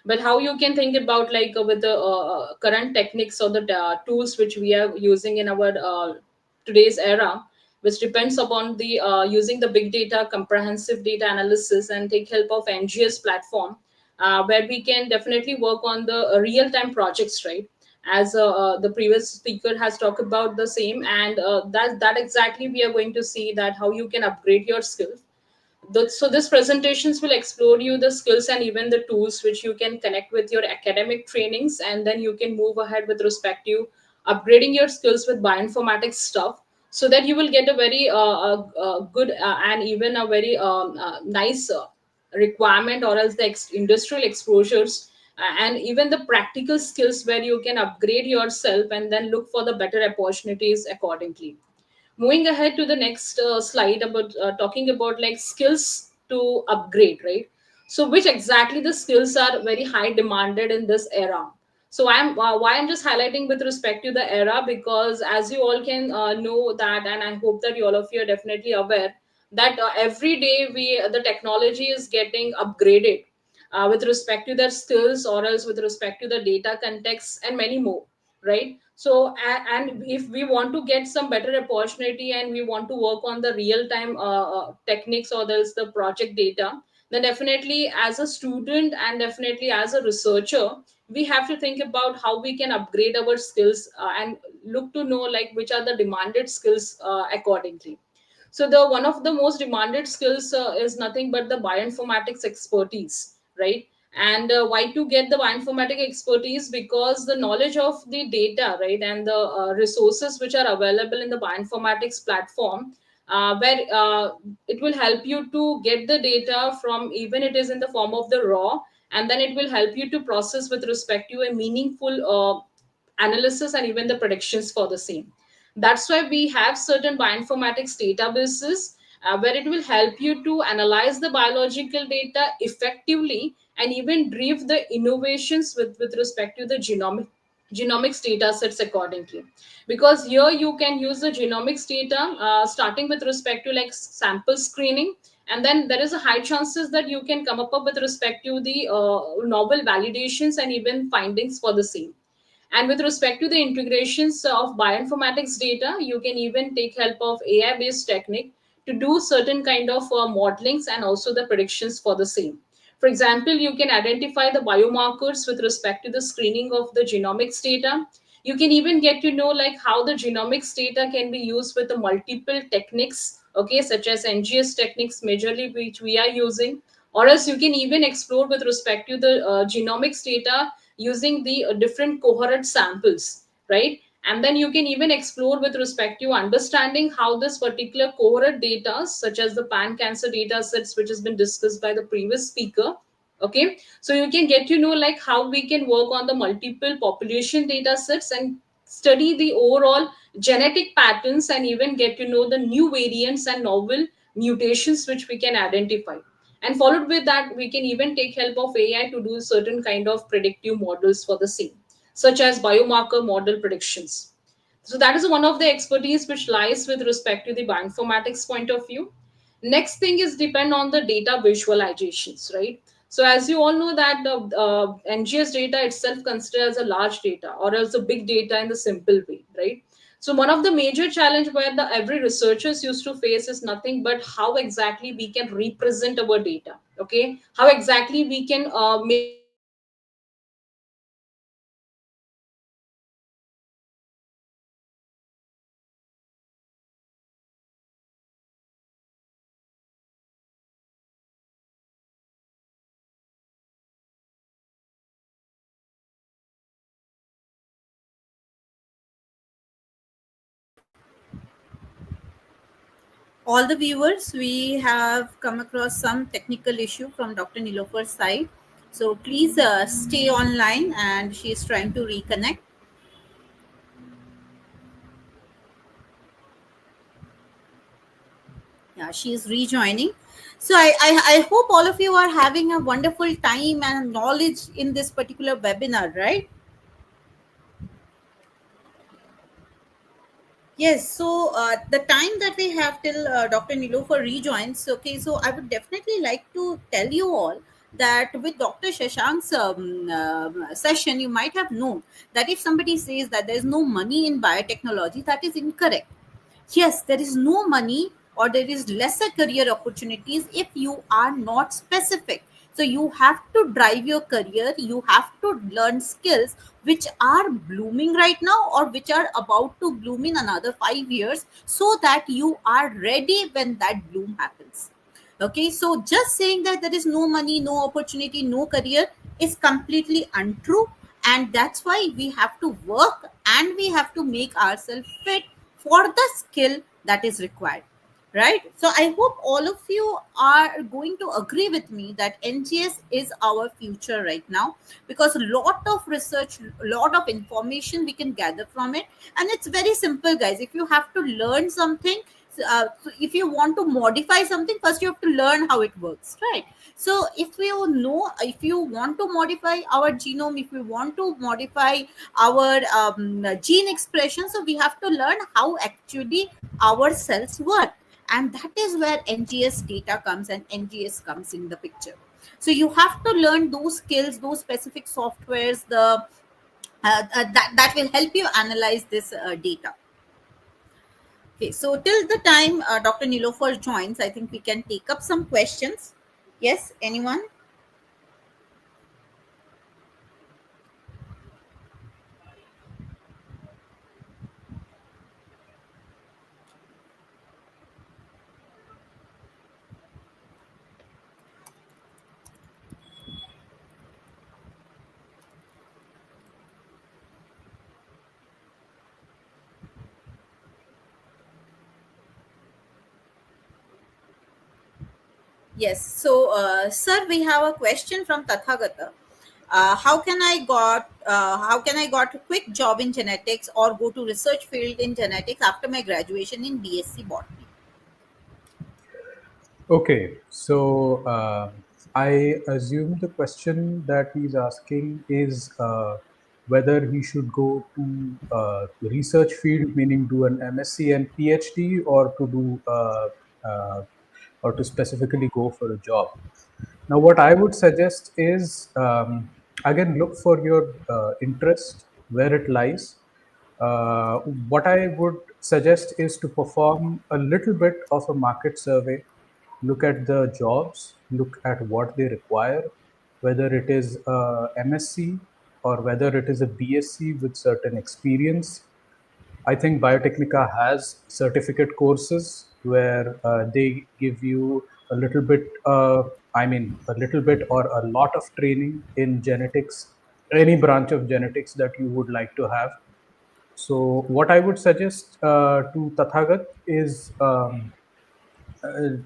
but how you can think about like with the current techniques or the tools which we are using in our today's era, which depends upon the using the big data comprehensive data analysis and take help of NGS platform, where we can definitely work on the real time projects, right? As the previous speaker has talked about the same, and that exactly we are going to see that how you can upgrade your skills. So this presentations will explore you the skills and even the tools which you can connect with your academic trainings, and then you can move ahead with respect to upgrading your skills with bioinformatics stuff, so that you will get a very good and even a very nice requirement, or else the industrial exposures and even the practical skills where you can upgrade yourself and then look for the better opportunities accordingly. Moving ahead to the next slide about talking about like skills to upgrade, right? So which exactly the skills are very high demanded in this era. So I'm why I'm just highlighting with respect to the era, because as you all can know that, and I hope that you all of you are definitely aware that every day we the technology is getting upgraded with respect to their skills, or else with respect to the data context and many more, right? So and if we want to get some better opportunity and we want to work on the real time techniques, or there's the project data, then definitely as a student and definitely as a researcher, we have to think about how we can upgrade our skills and look to know like which are the demanded skills accordingly. So the one of the most demanded skills is nothing but the bioinformatics expertise, right? And why to get the bioinformatics expertise? Because the knowledge of the data, right, and the resources which are available in the bioinformatics platform, where it will help you to get the data from, even it is in the form of the raw, and then it will help you to process with respect to a meaningful analysis and even the predictions for the same. That's why we have certain bioinformatics databases where it will help you to analyze the biological data effectively and even drive the innovations with respect to the genomics data sets accordingly. Because here you can use the genomics data starting with respect to like sample screening, and then there is a high chances that you can come up with respect to the novel validations and even findings for the same. And with respect to the integrations of bioinformatics data, you can even take help of AI based technique to do certain kind of modelings and also the predictions for the same. For example, you can identify the biomarkers with respect to the screening of the genomics data. You can even get to know like how the genomics data can be used with the multiple techniques, okay, such as NGS techniques majorly which we are using, or else you can even explore with respect to the genomics data using the different cohort samples, right? And then you can even explore with respect to understanding how this particular cohort data, such as the pan cancer data sets which has been discussed by the previous speaker, okay, so you can get to know like how we can work on the multiple population data sets and study the overall genetic patterns and even get to know the new variants and novel mutations which we can identify. And followed with that, we can even take help of AI to do certain kind of predictive models for the same, such as biomarker model predictions. So that is one of the expertise which lies with respect to the bioinformatics point of view. Next thing is depend on the data visualizations, right? So as you all know that the NGS data itself considered as a large data or as a big data in the simple way, right? So one of the major challenge where the every researchers used to face is nothing but how exactly we can represent our data, okay? How exactly we can make our data visualizable in a way where the researchers can easily understand it and even get to know like how exactly we can represent our data in a way which is All the viewers, we have come across some technical issue from Dr. Nilofar's side. So please stay online and she is trying to reconnect. Yeah, she is rejoining. So I hope all of you are having a wonderful time and knowledge in this particular webinar, right? Yes, so the time that we have till Dr. Nilofer rejoins, okay, so I would definitely like to tell you all that with Dr. Shashank's session, you might have known that if somebody says that there's no money in biotechnology, that is incorrect. Yes, there is no money or there is lesser career opportunities if you are not specific. So you have to drive your career, you have to learn skills which are blooming right now or which are about to bloom in another 5 years, so that you are ready when that bloom happens. Okay, so just saying that there is no money, no opportunity, no career is completely untrue. And that's why we have to work and we have to make ourselves fit for the skill that is required, right? So I hope all of you are going to agree with me that NGS is our future right now, because a lot of research, a lot of information we can gather from it. And it's very simple, guys. If you have to learn something, so if you want to modify something, first you have to learn how it works, right? So if you know, if you want to modify our genome, if we want to modify our gene expression, so we have to learn how actually our cells work. And that is where NGS data comes and NGS comes in the picture. So you have to learn those skills, those specific softwares, that will help you analyze this data. Okay, so till the time Dr. Nilofer joins, I think we can take up some questions. Yes, anyone? Yes. So, sir, we have a question from Tathagata. How can I got a quick job in genetics or go to research field in genetics after my graduation in BSc botany? Okay, so I assume the question that he's asking is whether he should go to the research field, meaning do an MSc and PhD, or to do or to specifically go for a job. Now, what I would suggest is again look for your interest where it lies. Uh, what I would suggest is to perform a little bit of a market survey, look at the jobs, look at what they require, whether it is a MSc or whether it is a BSc with certain experience. I think Biotecnika has certificate courses where they give you a little bit, a little bit or a lot of training in genetics, any branch of genetics that you would like to have. So, what I would suggest to Tathagat is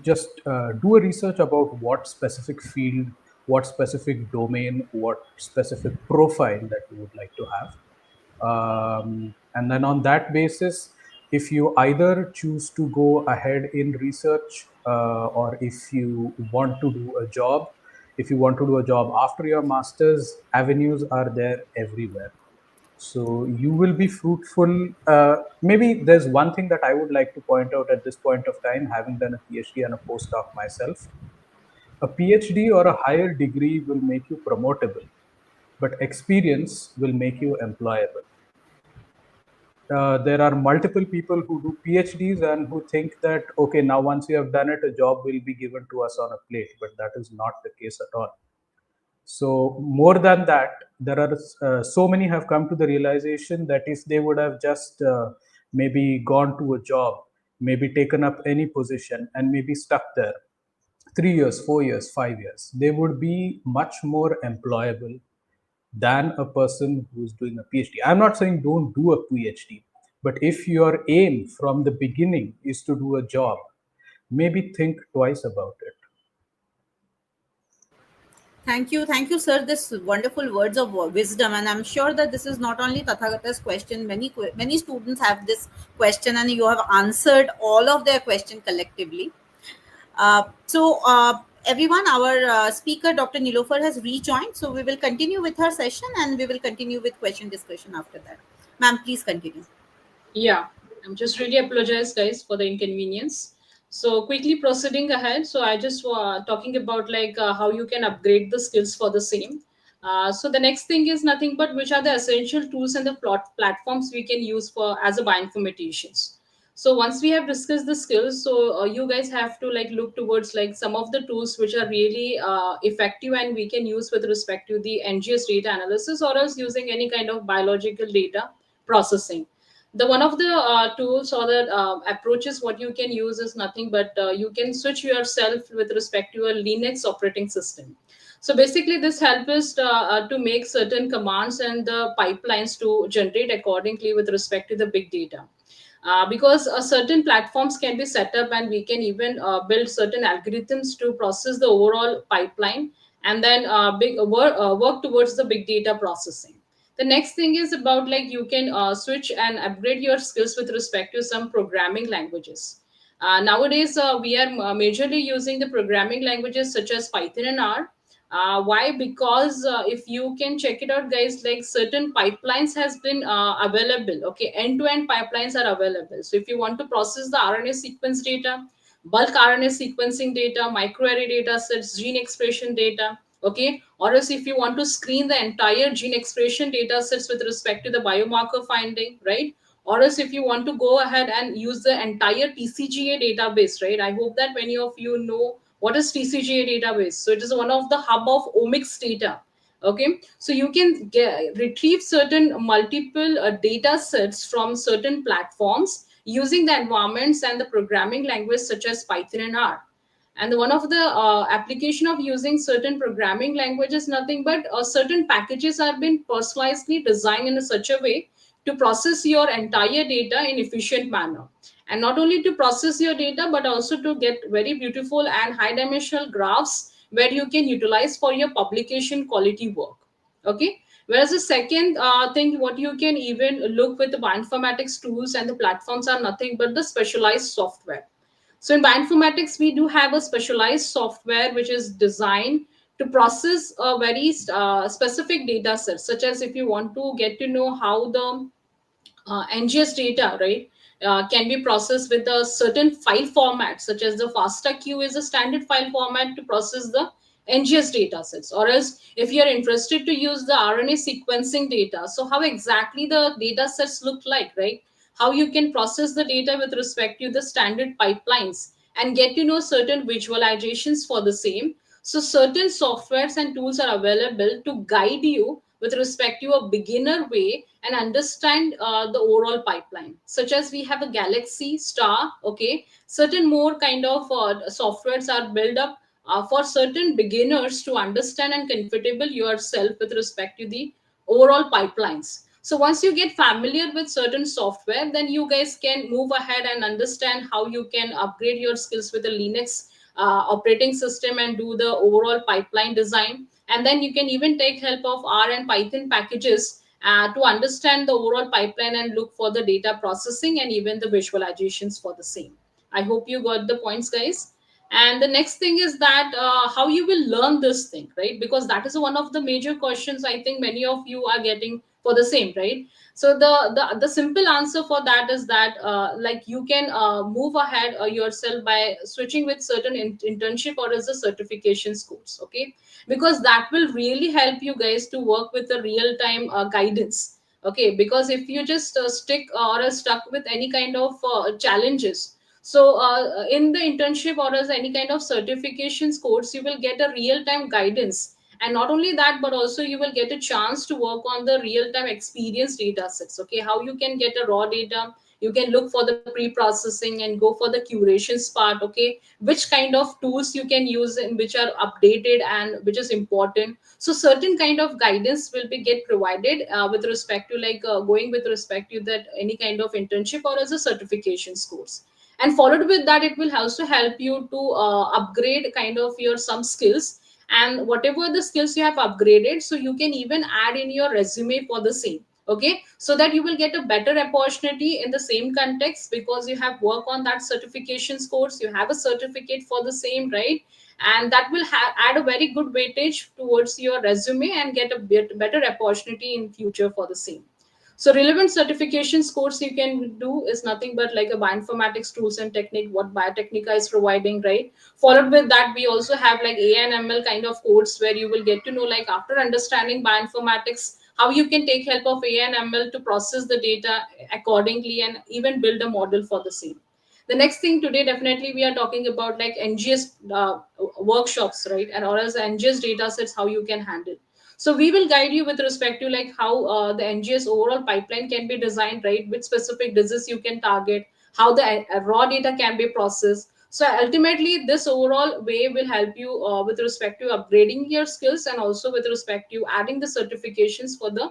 just do a research about what specific field, what specific domain, what specific profile that you would like to have. And then on that basis, if you either choose to go ahead in research or if you want to do a job, if you want to do a job after your master's, avenues are there everywhere. So you will be fruitful. Maybe there's one thing that I would like to point out at this point of time, having done a PhD and a postdoc myself. A PhD or a higher degree will make you promotable, but experience will make you employable. There are multiple people who do PhDs and who think that, okay, now once you have done it, a job will be given to us on a plate, but that is not the case at all. So, more than that, there are so many have come to the realization that if they would have just maybe gone to a job, maybe taken up any position and maybe stuck there 3 years, 4 years, 5 years, they would be much more employable than a person who's doing a PhD. I'm not saying don't do a PhD, but if your aim from the beginning is to do a job, maybe think twice about it. Thank you, sir. This wonderful words of wisdom, and I'm sure that this is not only Tathagata's question. Many students have this question, and you have answered all of their question collectively. Everyone, our speaker, Dr. Nilofer, has rejoined. So we will continue with her session, and we will continue with question discussion after that. Ma'am, please continue. Yeah, I'm just really apologize, guys, for the inconvenience. So quickly proceeding ahead. So I just talking about like how you can upgrade the skills for the same. So the next thing is nothing but which are the essential tools and the platforms we can use for as a bioinformaticians. So once we have discussed the skills, so you guys have to like look towards like some of the tools which are really effective and we can use with respect to the NGS data analysis or else using any kind of biological data processing. The one of the tools or the approaches what you can use is nothing but you can switch yourself with respect to a Linux operating system. So basically this helps us to make certain commands and the pipelines to generate accordingly with respect to the big data. Because certain platforms can be set up and we can even build certain algorithms to process the overall pipeline and then work towards the big data processing. The next thing is about like you can switch and upgrade your skills with respect to some programming languages. Nowadays we are majorly using the programming languages such as Python and R. Why? Because if you can check it out, guys, like certain pipelines has been available. Okay, end-to-end pipelines are available. So if you want to process the RNA sequence data, bulk RNA sequencing data, microarray data sets, gene expression data, okay, or else if you want to screen the entire gene expression data sets with respect to the biomarker finding, right? Or else if you want to go ahead and use the entire TCGA database, right? I hope that many of you know what is TCGA database. So it is one of the hub of omics data. Okay, so you can retrieve certain multiple data sets from certain platforms using the environments and the programming language such as Python and R. And one of the application of using certain programming languages nothing but certain packages are being personalizedly designed in such a way to process your entire data in efficient manner, and not only to process your data but also to get very beautiful and high dimensional graphs where you can utilize for your publication quality work. Okay, whereas the second thing what you can even look with the bioinformatics tools and the platforms are nothing but the specialized software. So in bioinformatics, we do have a specialized software which is designed to process a very specific data set, such as if you want to get to know how the NGS data, right, can be processed with a certain file format, such as the FASTA queue is a standard file format to process the NGS data sets, or else if you're interested to use the RNA sequencing data, so how exactly the data sets look like, right? How you can process the data with respect to the standard pipelines and get to know certain visualizations for the same. So certain softwares and tools are available to guide you with respect to a beginner way and understand the overall pipeline, such as we have a Galaxy Star. Okay, certain more kind of softwares are built up for certain beginners to understand and comfortable yourself with respect to the overall pipelines. So once you get familiar with certain software, then you guys can move ahead and understand how you can upgrade your skills with a Linux operating system and do the overall pipeline design. And then you can even take help of R and Python packages to understand the overall pipeline and look for the data processing and even the visualizations for the same. I hope you got the points, guys. And the next thing is that how you will learn this thing, right? Because that is one of the major questions I think many of you are getting for the same, right? So the simple answer for that is that like you can move ahead yourself by switching with certain internship or as a certification course. Okay, because that will really help you guys to work with the real time guidance. Okay, because if you just stick or are stuck with any kind of challenges, so in the internship or as any kind of certifications course, you will get a real time guidance. And not only that, but also you will get a chance to work on the real time experience data sets. Okay, how you can get a raw data, you can look for the pre-processing and go for the curations part. Okay, which kind of tools you can use and which are updated and which is important. So certain kind of guidance will be get provided with respect to like going with respect to that any kind of internship or as a certifications course. And followed with that, it will also help you to upgrade kind of your some skills, and whatever the skills you have upgraded, so you can even add in your resume for the same. Okay, so that you will get a better opportunity in the same context because you have work on that certifications course, you have a certificate for the same, right? And that will add a very good weightage towards your resume and get a better opportunity in future for the same. So relevant certifications course you can do is nothing but like a bioinformatics tools and technique, what Biotecnika is providing, right? Followed with that, we also have like AI and ML kind of course where you will get to know like after understanding bioinformatics, how you can take help of AI and ML to process the data accordingly and even build a model for the same. The next thing today, definitely we are talking about like NGS workshops, right? And or as NGS data sets, how you can handle. So we will guide you with respect to like how the NGS overall pipeline can be designed, right? Which specific disease you can target, how the raw data can be processed. So ultimately, this overall way will help you with respect to upgrading your skills and also with respect to adding the certifications for the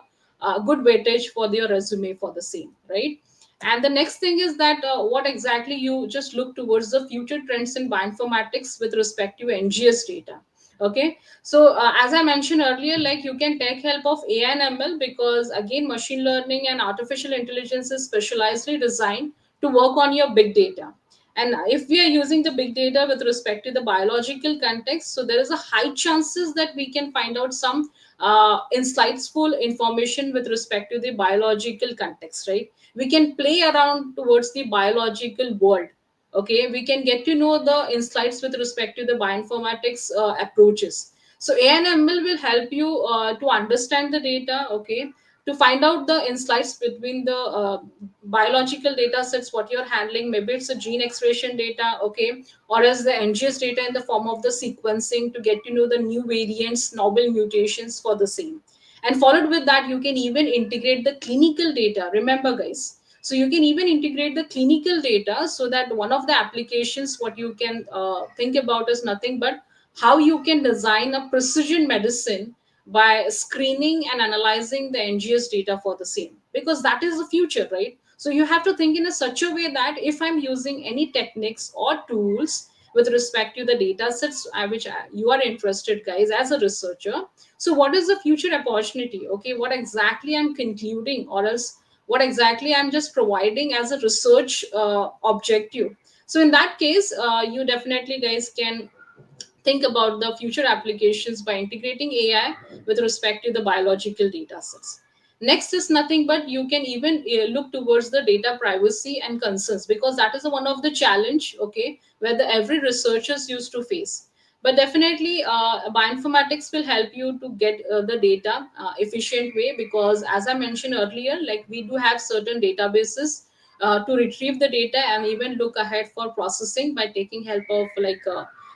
good weightage for your resume for the same, right? And the next thing is that what exactly you just look towards the future trends in bioinformatics with respect to NGS data. Okay, so as I mentioned earlier, like you can take help of AI and ML because again, machine learning and artificial intelligence is specializedly designed to work on your big data. And if we are using the big data with respect to the biological context, so there is a high chances that we can find out some insightful information with respect to the biological context, right? We can play around towards the biological world. Okay, we can get to know the insights with respect to the bioinformatics approaches. So AI and ML will help you to understand the data. Okay, to find out the insights between the biological data sets what you're handling, maybe it's a gene expression data, okay, or as the NGS data in the form of the sequencing to get to know the new variants, novel mutations for the same. And followed with that, you can even integrate the clinical data, remember guys. So you can even integrate the clinical data so that one of the applications what you can think about is nothing but how you can design a precision medicine by screening and analyzing the NGS data for the same, because that is the future, right? So you have to think in a such a way that if I'm using any techniques or tools with respect to the data sets which you are interested guys as a researcher, so what is the future opportunity? Okay, what exactly I'm concluding or else what exactly I'm just providing as a research objective. So in that case, you definitely guys can think about the future applications by integrating AI with respect to the biological data sets. Next is nothing but you can even look towards the data privacy and concerns because that is one of the challenge, okay, where the every researchers used to face. But definitely bioinformatics will help you to get the data efficient way, because as I mentioned earlier, like we do have certain databases to retrieve the data and even look ahead for processing by taking help of like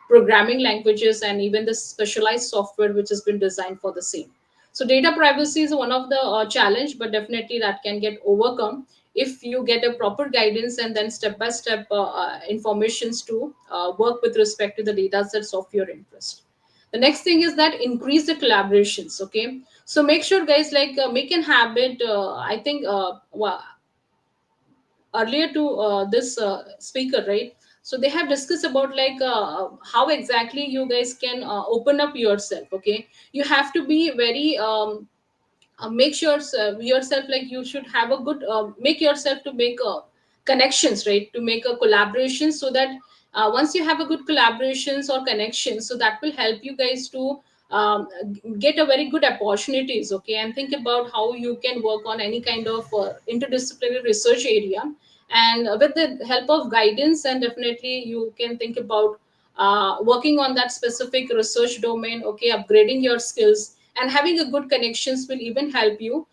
programming languages and even the specialized software which has been designed for the same. So data privacy is one of the challenge, but definitely that can get overcome if you get a proper guidance and then step by step informations to work with respect to the data sets of your interest. The next thing is that increase the collaborations. Okay, so make sure guys, like make an habit. I think earlier to this speaker, right? So they have discussed about like how exactly you guys can open up yourself. Okay, you have to be very make sure yourself, like you should have a good make yourself to make connections, right, to make a collaboration, so that once you have a good collaborations or connections, so that will help you guys to get a very good opportunities. Okay, and think about how you can work on any kind of interdisciplinary research area, and with the help of guidance, and definitely you can think about working on that specific research domain. Okay, upgrading your skills and having a good connections will even help you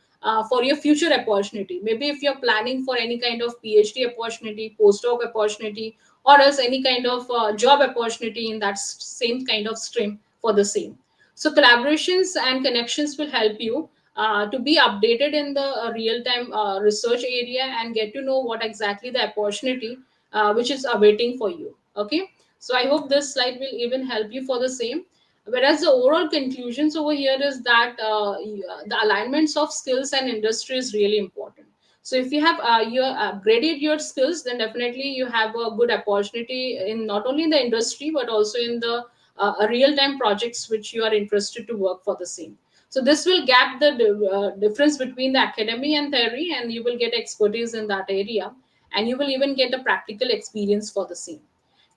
for your future opportunity. Maybe if you're planning for any kind of PhD opportunity, postdoc opportunity, or else any kind of job opportunity in that same kind of stream for the same. So collaborations and connections will help you to be updated in the real time research area and get to know what exactly the opportunity which is awaiting for you. Okay, so I hope this slide will even help you for the same. Whereas the overall conclusions over here is that the alignments of skills and industry is really important. So if you have you upgraded your skills, then definitely you have a good opportunity in not only in the industry but also in the real time projects which you are interested to work for the same. So this will gap the difference between the academy and theory, and you will get expertise in that area, and you will even get a practical experience for the same.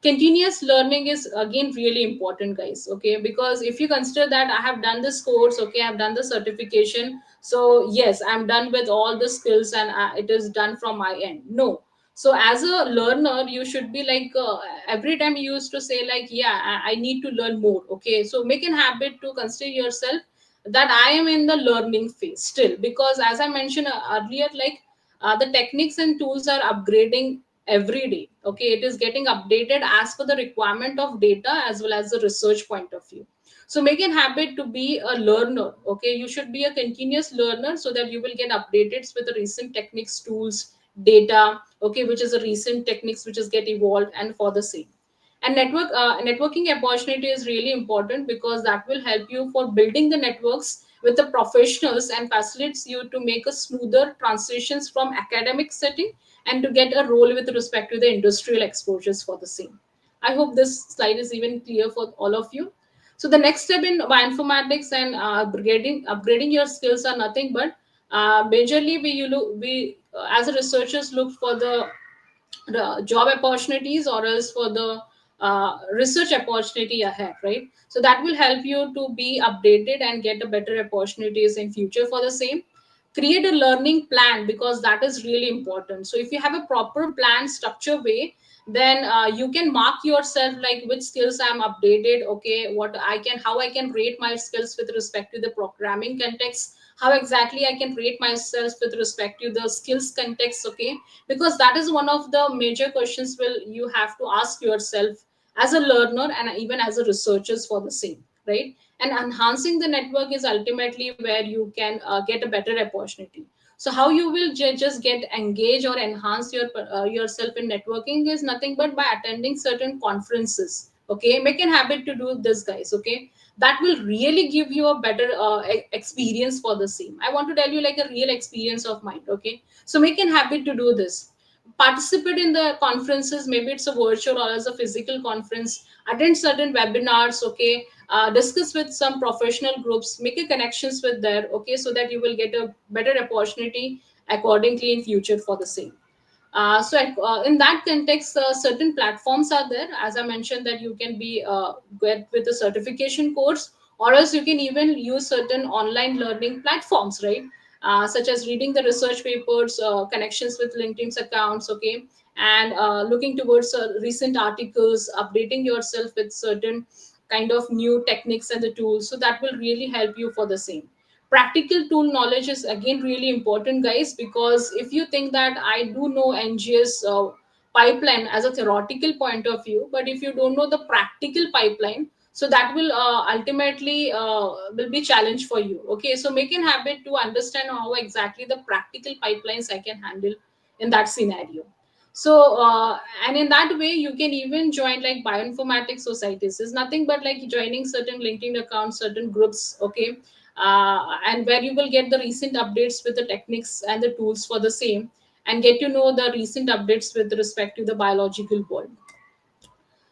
Continuous learning is again really important, guys. Okay, because if you consider that I have done this course, okay, I've done the certification, so yes, I'm done with all the skills and it is done from my end. No. So as a learner, you should be like every time you used to say like, yeah, I need to learn more. Okay, so make an habit to consider yourself that I am in the learning phase still, because as I mentioned earlier, like the techniques and tools are upgrading every day. Okay, it is getting updated as per the requirement of data as well as the research point of view. So make a habit to be a learner. Okay, you should be a continuous learner so that you will get updated with the recent techniques, tools, data. Okay, which is a recent techniques which is get evolved and for the same. And networking opportunity is really important, because that will help you for building the networks with the professionals and facilitates you to make a smoother transitions from academic setting and to get a role with respect to the industrial exposures for the same. I hope this slide is even clear for all of you. So the next step in bioinformatics and upgrading your skills are nothing but majorly we as a researchers look for the job opportunities or else for the research opportunity ahead, right? So that will help you to be updated and get a better opportunities in future for the same. Create a learning plan, because that is really important. So if you have a proper plan structure way, then you can mark yourself like which skills I'm updated. Okay, what I can, how I can rate my skills with respect to the programming context, how exactly I can rate myself with respect to the skills context. Okay, because that is one of the major questions will you have to ask yourself as a learner and even as a researchers for the same, right? And enhancing the network is ultimately where you can get a better opportunity. So how you will just get engage or enhance yourself in networking is nothing but by attending certain conferences. Okay, make a habit to do this, guys. Okay, that will really give you a better experience for the same. I want to tell you like a real experience of mine. Okay, so make an habit to do this. Participate in the conferences, maybe it's a virtual or as a physical conference. Attend certain webinars. Okay, discuss with some professional groups, make a connections with there. Okay, so that you will get a better opportunity accordingly in future for the same. In that context, certain platforms are there. As I mentioned, that you can be get with a certification course, or else you can even use certain online learning platforms, right? Such as reading the research papers, connections with LinkedIn's accounts, okay, and looking towards recent articles, updating yourself with certain kind of new techniques and the tools. So that will really help you for the same. Practical tool knowledge is again really important, guys, because if you think that I do know NGS pipeline as a theoretical point of view, but if you don't know the practical pipeline, so that will ultimately will be challenge for you. Okay, so make an habit to understand how exactly the practical pipelines I can handle in that scenario. So and in that way you can even join like bioinformatics societies. Is nothing but like joining certain LinkedIn accounts, certain groups. Okay, and where you will get the recent updates with the techniques and the tools for the same, and get to know the recent updates with respect to the biological world.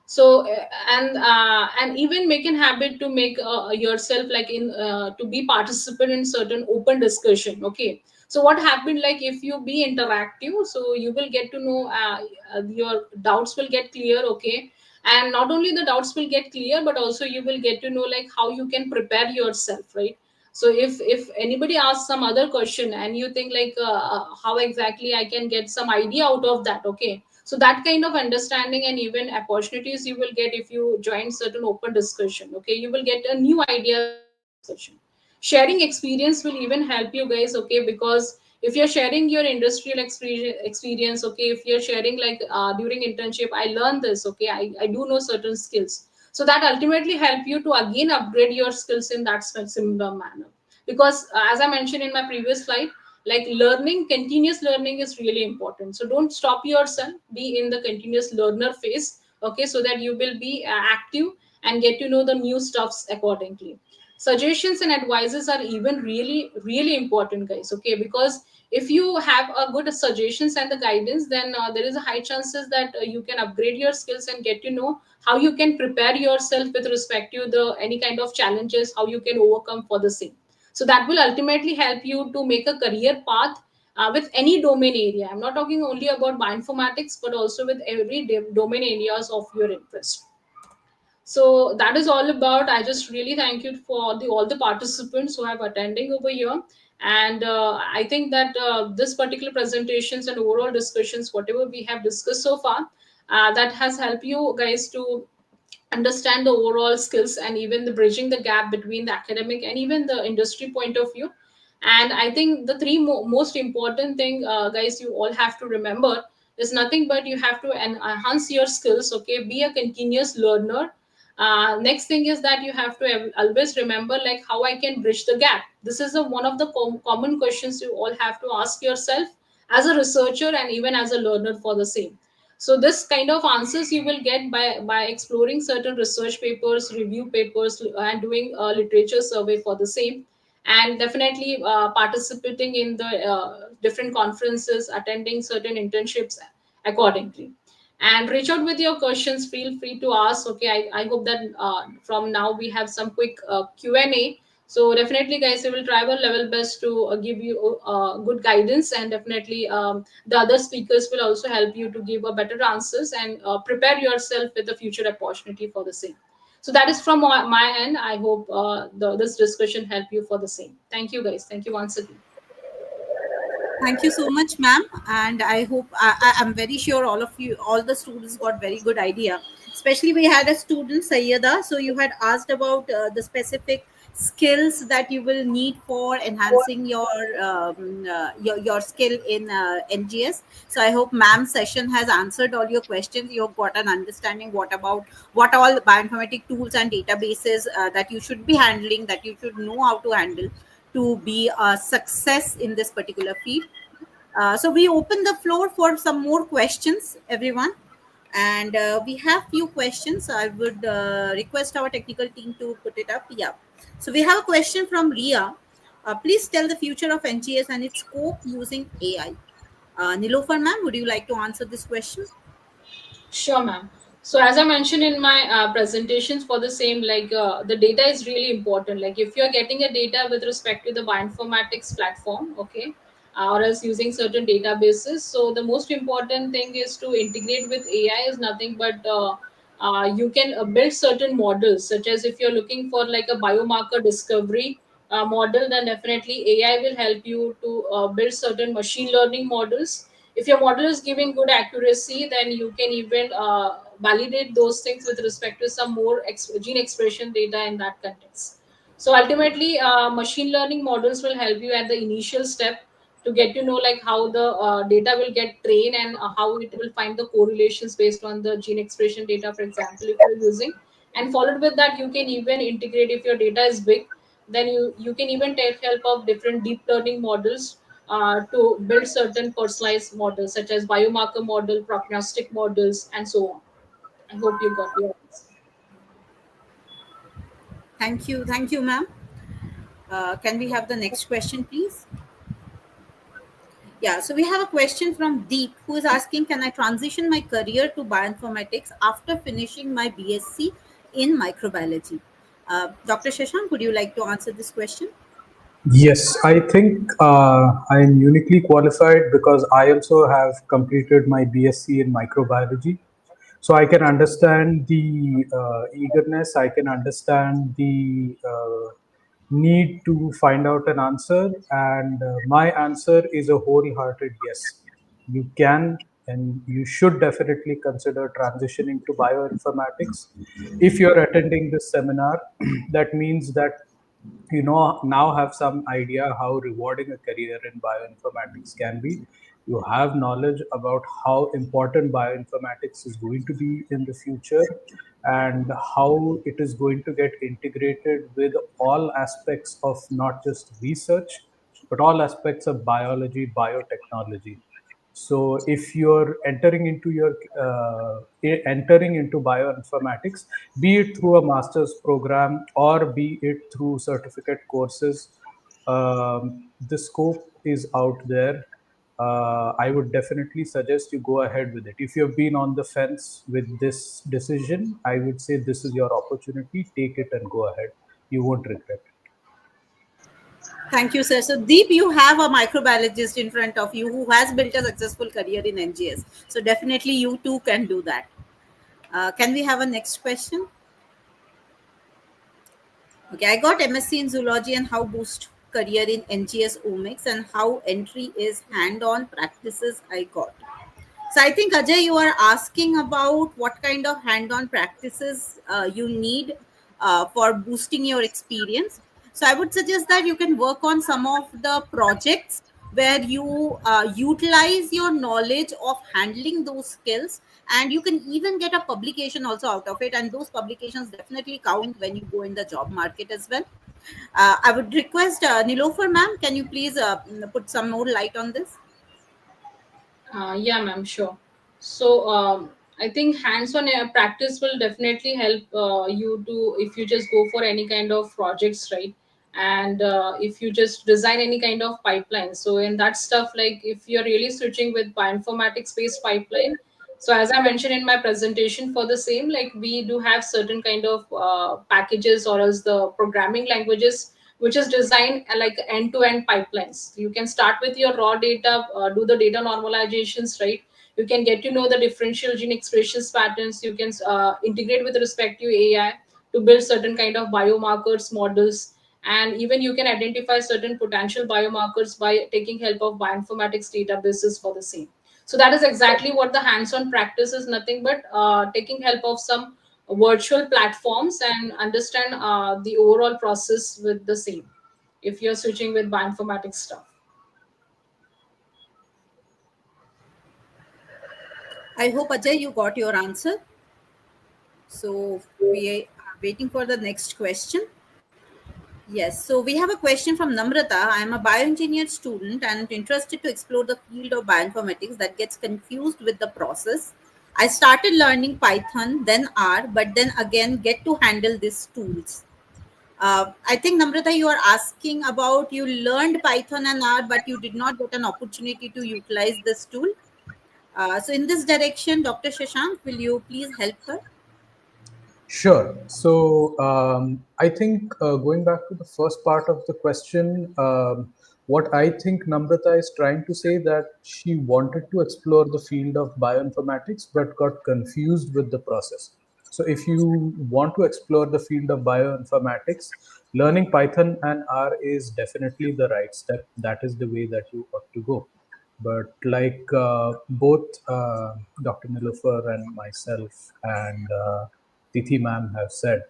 So and even make an habit to make yourself like in to be participant in certain open discussion. Okay, so what happened, like if you be interactive, so you will get to know your doubts will get clear. Okay, and not only the doubts will get clear, but also you will get to know like how you can prepare yourself, right? So if anybody asks some other question and you think like how exactly I can get some idea out of that. Okay, so that kind of understanding and even opportunities you will get if you join certain open discussion. Okay, you will get a new ideas from that discussion. Sharing experience will even help you guys. Okay, because if you're sharing your industrial experience, okay, if you're sharing like during internship I learned this. Okay, I do know certain skills, so that ultimately help you to again upgrade your skills in that similar manner. Because as I mentioned in my previous slide, like learning, continuous learning is really important. So don't stop yourself, be in the continuous learner phase. Okay, so that you will be active and get to know the new stuffs accordingly. Suggestions and advices are even really important, guys. Okay, because if you have a good suggestions and the guidance, then there is a high chances that you can upgrade your skills and get to know how you can prepare yourself with respect to the any kind of challenges, how you can overcome for the same. So that will ultimately help you to make a career path with any domain area. I'm not talking only about bioinformatics, but also with every domain areas of your interest. So that is all about. I just really thank you for the all the participants who have attending over here. And I think that this particular presentations and overall discussions, whatever we have discussed so far, that has helped you guys to understand the overall skills and even the bridging the gap between the academic and even the industry point of view. And I think the three most important thing, guys, you all have to remember is nothing but you have to enhance your skills. Okay, be a continuous learner. Next thing is that you have to always remember like how I can bridge the gap. This is one of the common questions you all have to ask yourself as a researcher and even as a learner for the same. So this kind of answers you will get by exploring certain research papers, review papers, and doing a literature survey for the same, and definitely participating in the different conferences, attending certain internships accordingly. And reach out with your questions, feel free to ask. Okay, I hope that from now we have some quick Q&A. So definitely guys, we will try our level best to give you good guidance, and definitely the other speakers will also help you to give a better answers and prepare yourself with the future opportunity for the same. So that is from my end. I hope this discussion help you for the same. Thank you guys, thank you once again. Thank you so much, ma'am. And I hope I'm very sure all of you, all the students got very good idea. Especially we had a student, Sayyada. So you had asked about the specific skills that you will need for enhancing your skill in NGS. So I hope ma'am's session has answered all your questions. You have got an understanding what all bioinformatic tools and databases that you should be handling, that you should know how to handle to be a success in this particular field. So we open the floor for some more questions, everyone. And we have few questions. I would request our technical team to put it up. Yeah. So we have a question from Ria. Please tell the future of NGS and its scope using AI. Nilofer, ma'am, would you like to answer this question? Sure, ma'am. So as I mentioned in my presentations for the same, like the data is really important. Like if you're getting a data with respect to the bioinformatics platform, okay, or else using certain databases. So the most important thing is to integrate with AI is nothing but you can build certain models, such as if you're looking for like a biomarker discovery model, then definitely AI will help you to build certain machine learning models. If your model is giving good accuracy, then you can even validate those things with respect to some more gene expression data in that context. So ultimately, machine learning models will help you at the initial step to get to know like how the data will get trained, and how it will find the correlations based on the gene expression data, for example, if you're using. And followed with that, you can even integrate, if your data is big, then you can even take help of different deep learning models to build certain personalized models such as biomarker model, prognostic models, and so on. I hope you got your answer. Thank you, ma'am. Can we have the next question, please? Yeah, so we have a question from Deep who is asking, can I transition my career to bioinformatics after finishing my BSc in microbiology? Dr. Shashank, would you like to answer this question? Yes, I think I am uniquely qualified because I also have completed my BSc in microbiology. So I can understand the eagerness, I can understand the need to find out an answer, and my answer is a wholehearted yes. You can and you should definitely consider transitioning to bioinformatics. If you're attending this seminar, that means that you know now have some idea how rewarding a career in bioinformatics can be. You have knowledge about how important bioinformatics is going to be in the future, and how it is going to get integrated with all aspects of not just research but all aspects of biology, biotechnology. So if you're entering into bioinformatics, be it through a master's program or be it through certificate courses, the scope is out there. I would definitely suggest you go ahead with it. If you've been on the fence with this decision, I would say this is your opportunity. Take it and go ahead. You won't regret it. Thank you, sir. So, Deep, you have a microbiologist in front of you who has built a successful career in NGS. So, definitely you too can do that. Can we have a next question? Okay, I got MSc in zoology and how boost career in NGS Omics and how entry is hand-on practices I got. So I think Ajay, you are asking about what kind of hand-on practices you need for boosting your experience. So I would suggest that you can work on some of the projects where you utilize your knowledge of handling those skills, and you can even get a publication also out of it. And those publications definitely count when you go in the job market as well. I would request Nilofer ma'am, can you please put some more light on this? Yeah, ma'am, sure. So, I think hands-on practice will definitely help you to, if you just go for any kind of projects, right? And if you just design any kind of pipeline. So, in that stuff, like if you're really switching with bioinformatics-based pipeline, so as I mentioned in my presentation for the same, like we do have certain kind of packages or as the programming languages which is designed like end-to-end pipelines. You can start with your raw data, do the data normalizations, right? You can get to know the differential gene expressions patterns. You can integrate with respect to AI to build certain kind of biomarkers models, and even you can identify certain potential biomarkers by taking help of bioinformatics databases for the same. So that is exactly what the hands-on practice is, nothing but taking help of some virtual platforms and understand the overall process with the same if you're switching with bioinformatics stuff. I hope Ajay you got your answer. So we are waiting for the next question. Yes, so we have a question from Namrata. I am a bioengineer student and interested to explore the field of bioinformatics that gets confused with the process. I started learning Python, then R, but then again get to handle these tools. I think Namrata, you are asking about you learned Python and R, but you did not get an opportunity to utilize this tool. So in this direction, Dr. Shashank, will you please help her? Sure. So I think going back to the first part of the question, what I think Namrata is trying to say that she wanted to explore the field of bioinformatics but got confused with the process. So if you want to explore the field of bioinformatics, learning Python and R is definitely the right step. That is the way that you ought to go. But like both Dr. Nilofer and myself and Tithi ma'am have said,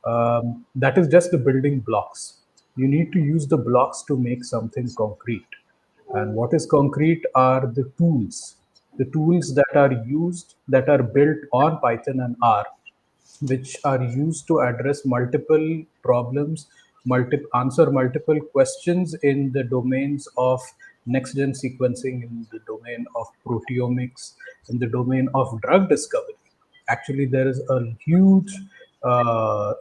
that is just the building blocks. You need to use the blocks to make something concrete. And what is concrete are the tools that are used, that are built on Python and R, which are used to address multiple problems, answer multiple questions in the domains of next gen sequencing, in the domain of proteomics, in the domain of drug discovery. Actually, there is a huge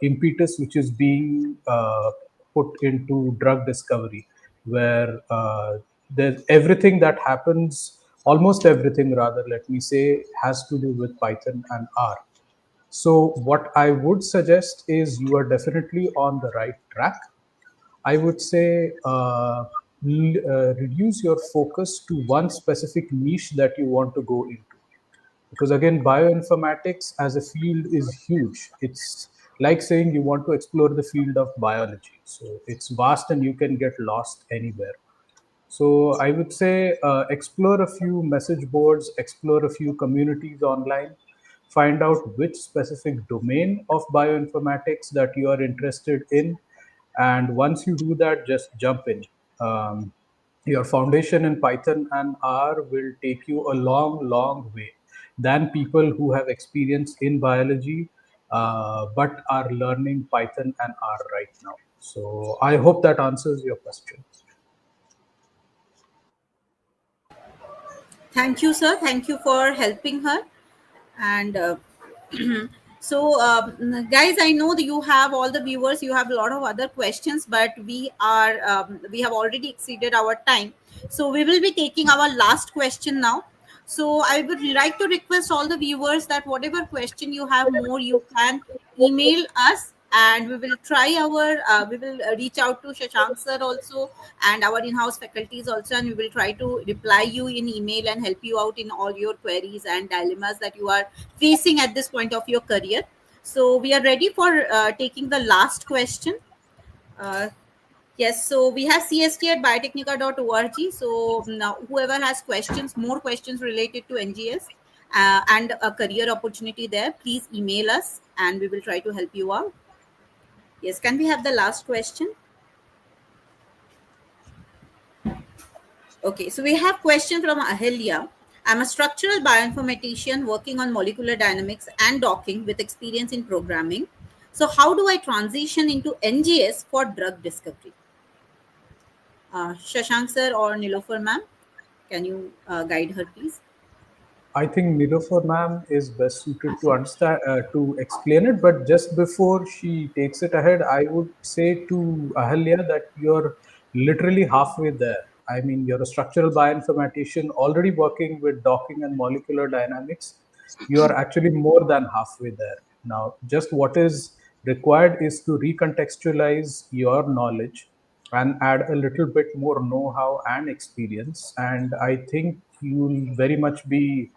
impetus which is being put into drug discovery, where there's everything that happens, almost everything rather, let me say, has to do with Python and R. So, what I would suggest is you are definitely on the right track. I would say reduce your focus to one specific niche that you want to go into. Because again, bioinformatics as a field is huge. It's like saying you want to explore the field of biology. So, it's vast and you can get lost anywhere. So I would say explore a few message boards, explore a few communities online, find out which specific domain of bioinformatics that you are interested in. And once you do that, just jump in. Um, your foundation in Python and R will take you a long, long way than people who have experience in biology but are learning Python and R right now. So I hope that answers your question. Thank you, sir. Thank you for helping her. And so, guys, I know that you have all the viewers. You have a lot of other questions, but we have already exceeded our time. So we will be taking our last question now. So I would like to request all the viewers that whatever question you have more, you can email us, and we will reach out to Shashank sir also, and our in-house faculties also, and we will try to reply you in email and help you out in all your queries and dilemmas that you are facing at this point of your career. So we are ready for taking the last question. uh, yes, so we have cst at biotechnica.org. So now whoever has questions, more questions related to NGS and a career opportunity there, please email us and we will try to help you out. Yes, can we have the last question? Okay, so we have question from Ahilya. I'm a structural bioinformatician working on molecular dynamics and docking with experience in programming. So how do I transition into NGS for drug discovery? Shashank sir or Nilofer ma'am, can you guide her, please? I think Nilofer ma'am is best suited to understand to explain it. But just before she takes it ahead, I would say to Ahalya that you're literally halfway there. I mean, you're a structural bioinformatician already working with docking and molecular dynamics. You are actually more than halfway there. Now, just what is required is to recontextualize your knowledge and add a little bit more know-how and experience. And I think you'll very much be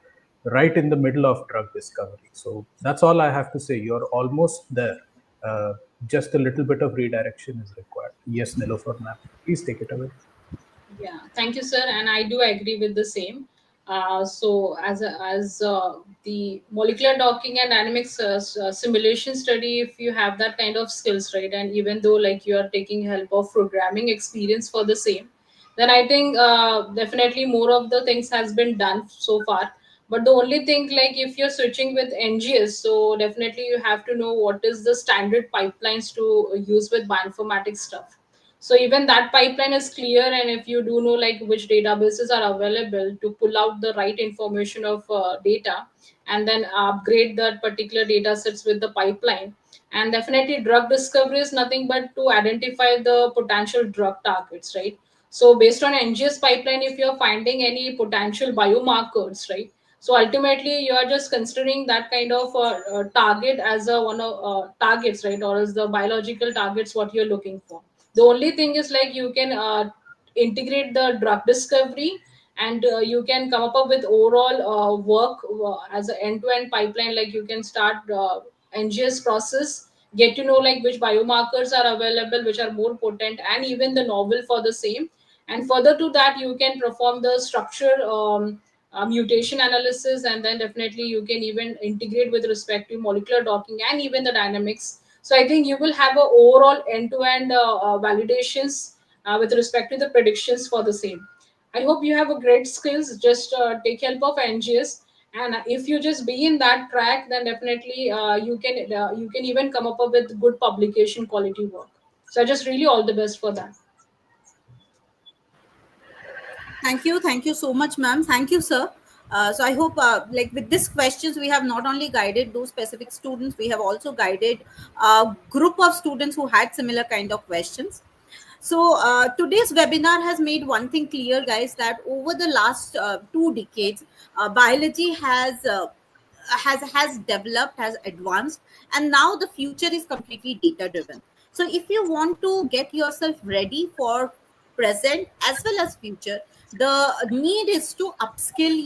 right in the middle of drug discovery. So that's all I have to say. You're almost there. Uh, just a little bit of redirection is required. Yes, Nilofer ma'am, please take it away. Yeah, thank you, sir. And I do agree with the same. As the molecular docking and dynamics simulation study, if you have that kind of skills, right, and even though like you are taking help of programming experience for the same, then I think definitely more of the things has been done so far. But the only thing, like if you're switching with NGS, so definitely you have to know what is the standard pipelines to use with bioinformatics stuff. So even that pipeline is clear, and if you do know like which databases are available to pull out the right information of data, and then upgrade that particular data sets with the pipeline. And definitely drug discovery is nothing but to identify the potential drug targets, right? So based on NGS pipeline, if you're finding any potential biomarkers, right, so ultimately you are just considering that kind of target as a one of targets, right, or as the biological targets what you're looking for. The only thing is like you can integrate the drug discovery, and you can come up with overall work as an end-to-end pipeline. Like you can start NGS process, get to know like which biomarkers are available, which are more potent and even the novel for the same. And further to that, you can perform the structure mutation analysis, and then definitely you can even integrate with respect to molecular docking and even the dynamics. So I think you will have a overall end-to-end validations with respect to the predictions for the same. I hope you have a great skills. Just take help of NGS, and if you just be in that track, then definitely you can even come up with good publication quality work. So I just really all the best for that. Thank you so much, ma'am. Thank you, sir. So I hope, like with these questions, we have not only guided those specific students, we have also guided a group of students who had similar kind of questions. So today's webinar has made one thing clear, guys, that over the last 2 decades, biology has developed, has advanced, and now the future is completely data driven. So if you want to get yourself ready for present as well as future, the need is to upskill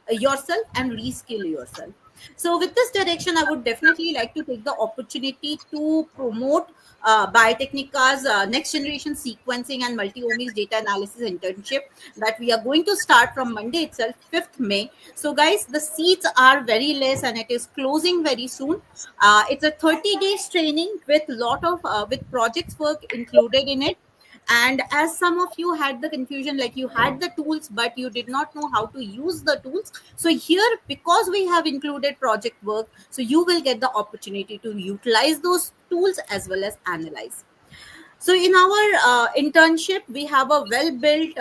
yourself and reskill yourself. So with this direction, I would definitely like to take the opportunity to promote Biotecnika's next generation sequencing and multi-omics data analysis internship that we are going to start from Monday itself, 5th May. So guys, the seats are very less and it is closing very soon. It's a 30 days training with lot of with projects work included in it. And as some of you had the confusion, like you had the tools but you did not know how to use the tools, so here, because we have included project work, so you will get the opportunity to utilize those tools as well as analyze. So in our internship, we have a well-built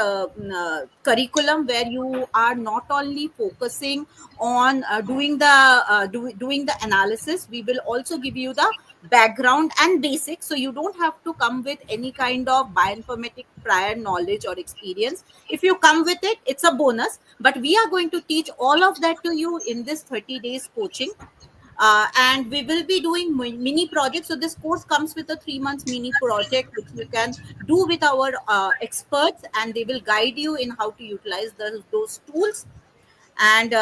curriculum where you are not only focusing on doing the analysis. We will also give you the background and basics, so you don't have to come with any kind of bioinformatic prior knowledge or experience. If you come with it, it's a bonus. But we are going to teach all of that to you in this 30 days coaching, and we will be doing mini projects. So this course comes with a 3 months mini project which you can do with our experts, and they will guide you in how to utilize those tools. And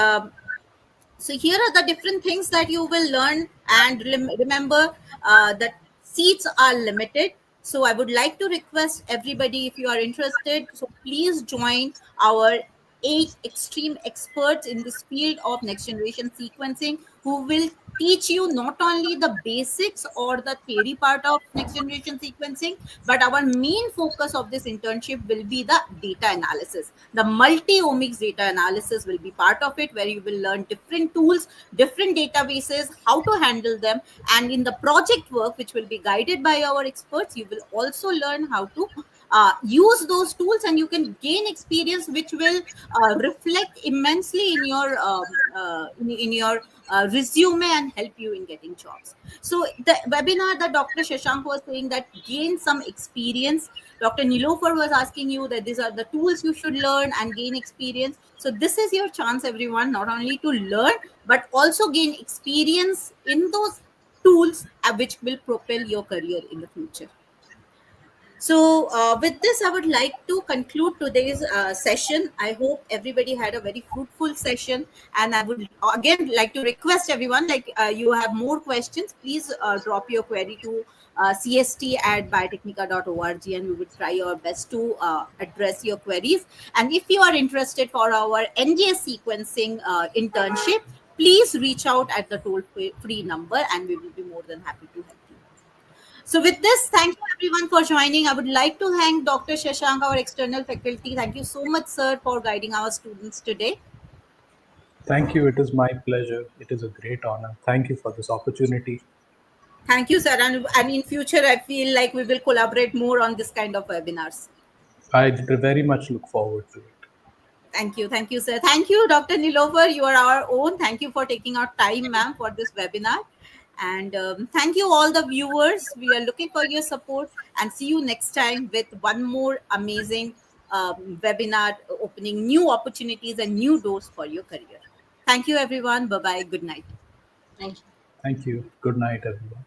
so here are the different things that you will learn. And remember that seats are limited. So I would like to request everybody, if you are interested, so please join our 8 extreme experts in this field of next generation sequencing, who will teach you not only the basics or the theory part of next generation sequencing, but our main focus of this internship will be the data analysis. The multi-omics data analysis will be part of it, where you will learn different tools, different databases, how to handle them. And in the project work, which will be guided by our experts, you will also learn how to use those tools, and you can gain experience which will reflect immensely in your in your resume and help you in getting jobs. So the webinar that Dr. Shashank was saying, that gain some experience. Dr. Nilofer was asking you that these are the tools you should learn and gain experience. So this is your chance, everyone, not only to learn but also gain experience in those tools, which will propel your career in the future. So, with this, I would like to conclude today's session. I hope everybody had a very fruitful session, and I would again like to request everyone, like you have more questions, please drop your query to cst@biotechnica.org, and we will try our best to address your queries. And if you are interested for our NGS sequencing internship, please reach out at the toll-free number, and we will be more than happy to help you. So with this, thank you everyone for joining. I would like to thank Dr. Shashank, our external faculty. Thank you so much, sir, for guiding our students today. Thank you. It is my pleasure. It is a great honor. Thank you for this opportunity. Thank you, sir. And in future, I feel like we will collaborate more on this kind of webinars. I very much look forward to it. Thank you, sir. Thank you, Dr. Nilofer. You are our own. Thank you for taking our time, ma'am, for this webinar. And thank you, all the viewers. We are looking for your support, and see you next time with one more amazing webinar opening new opportunities and new doors for your career. Thank you, everyone. Bye bye. Good night. Thank you. Thank you. Good night, everyone.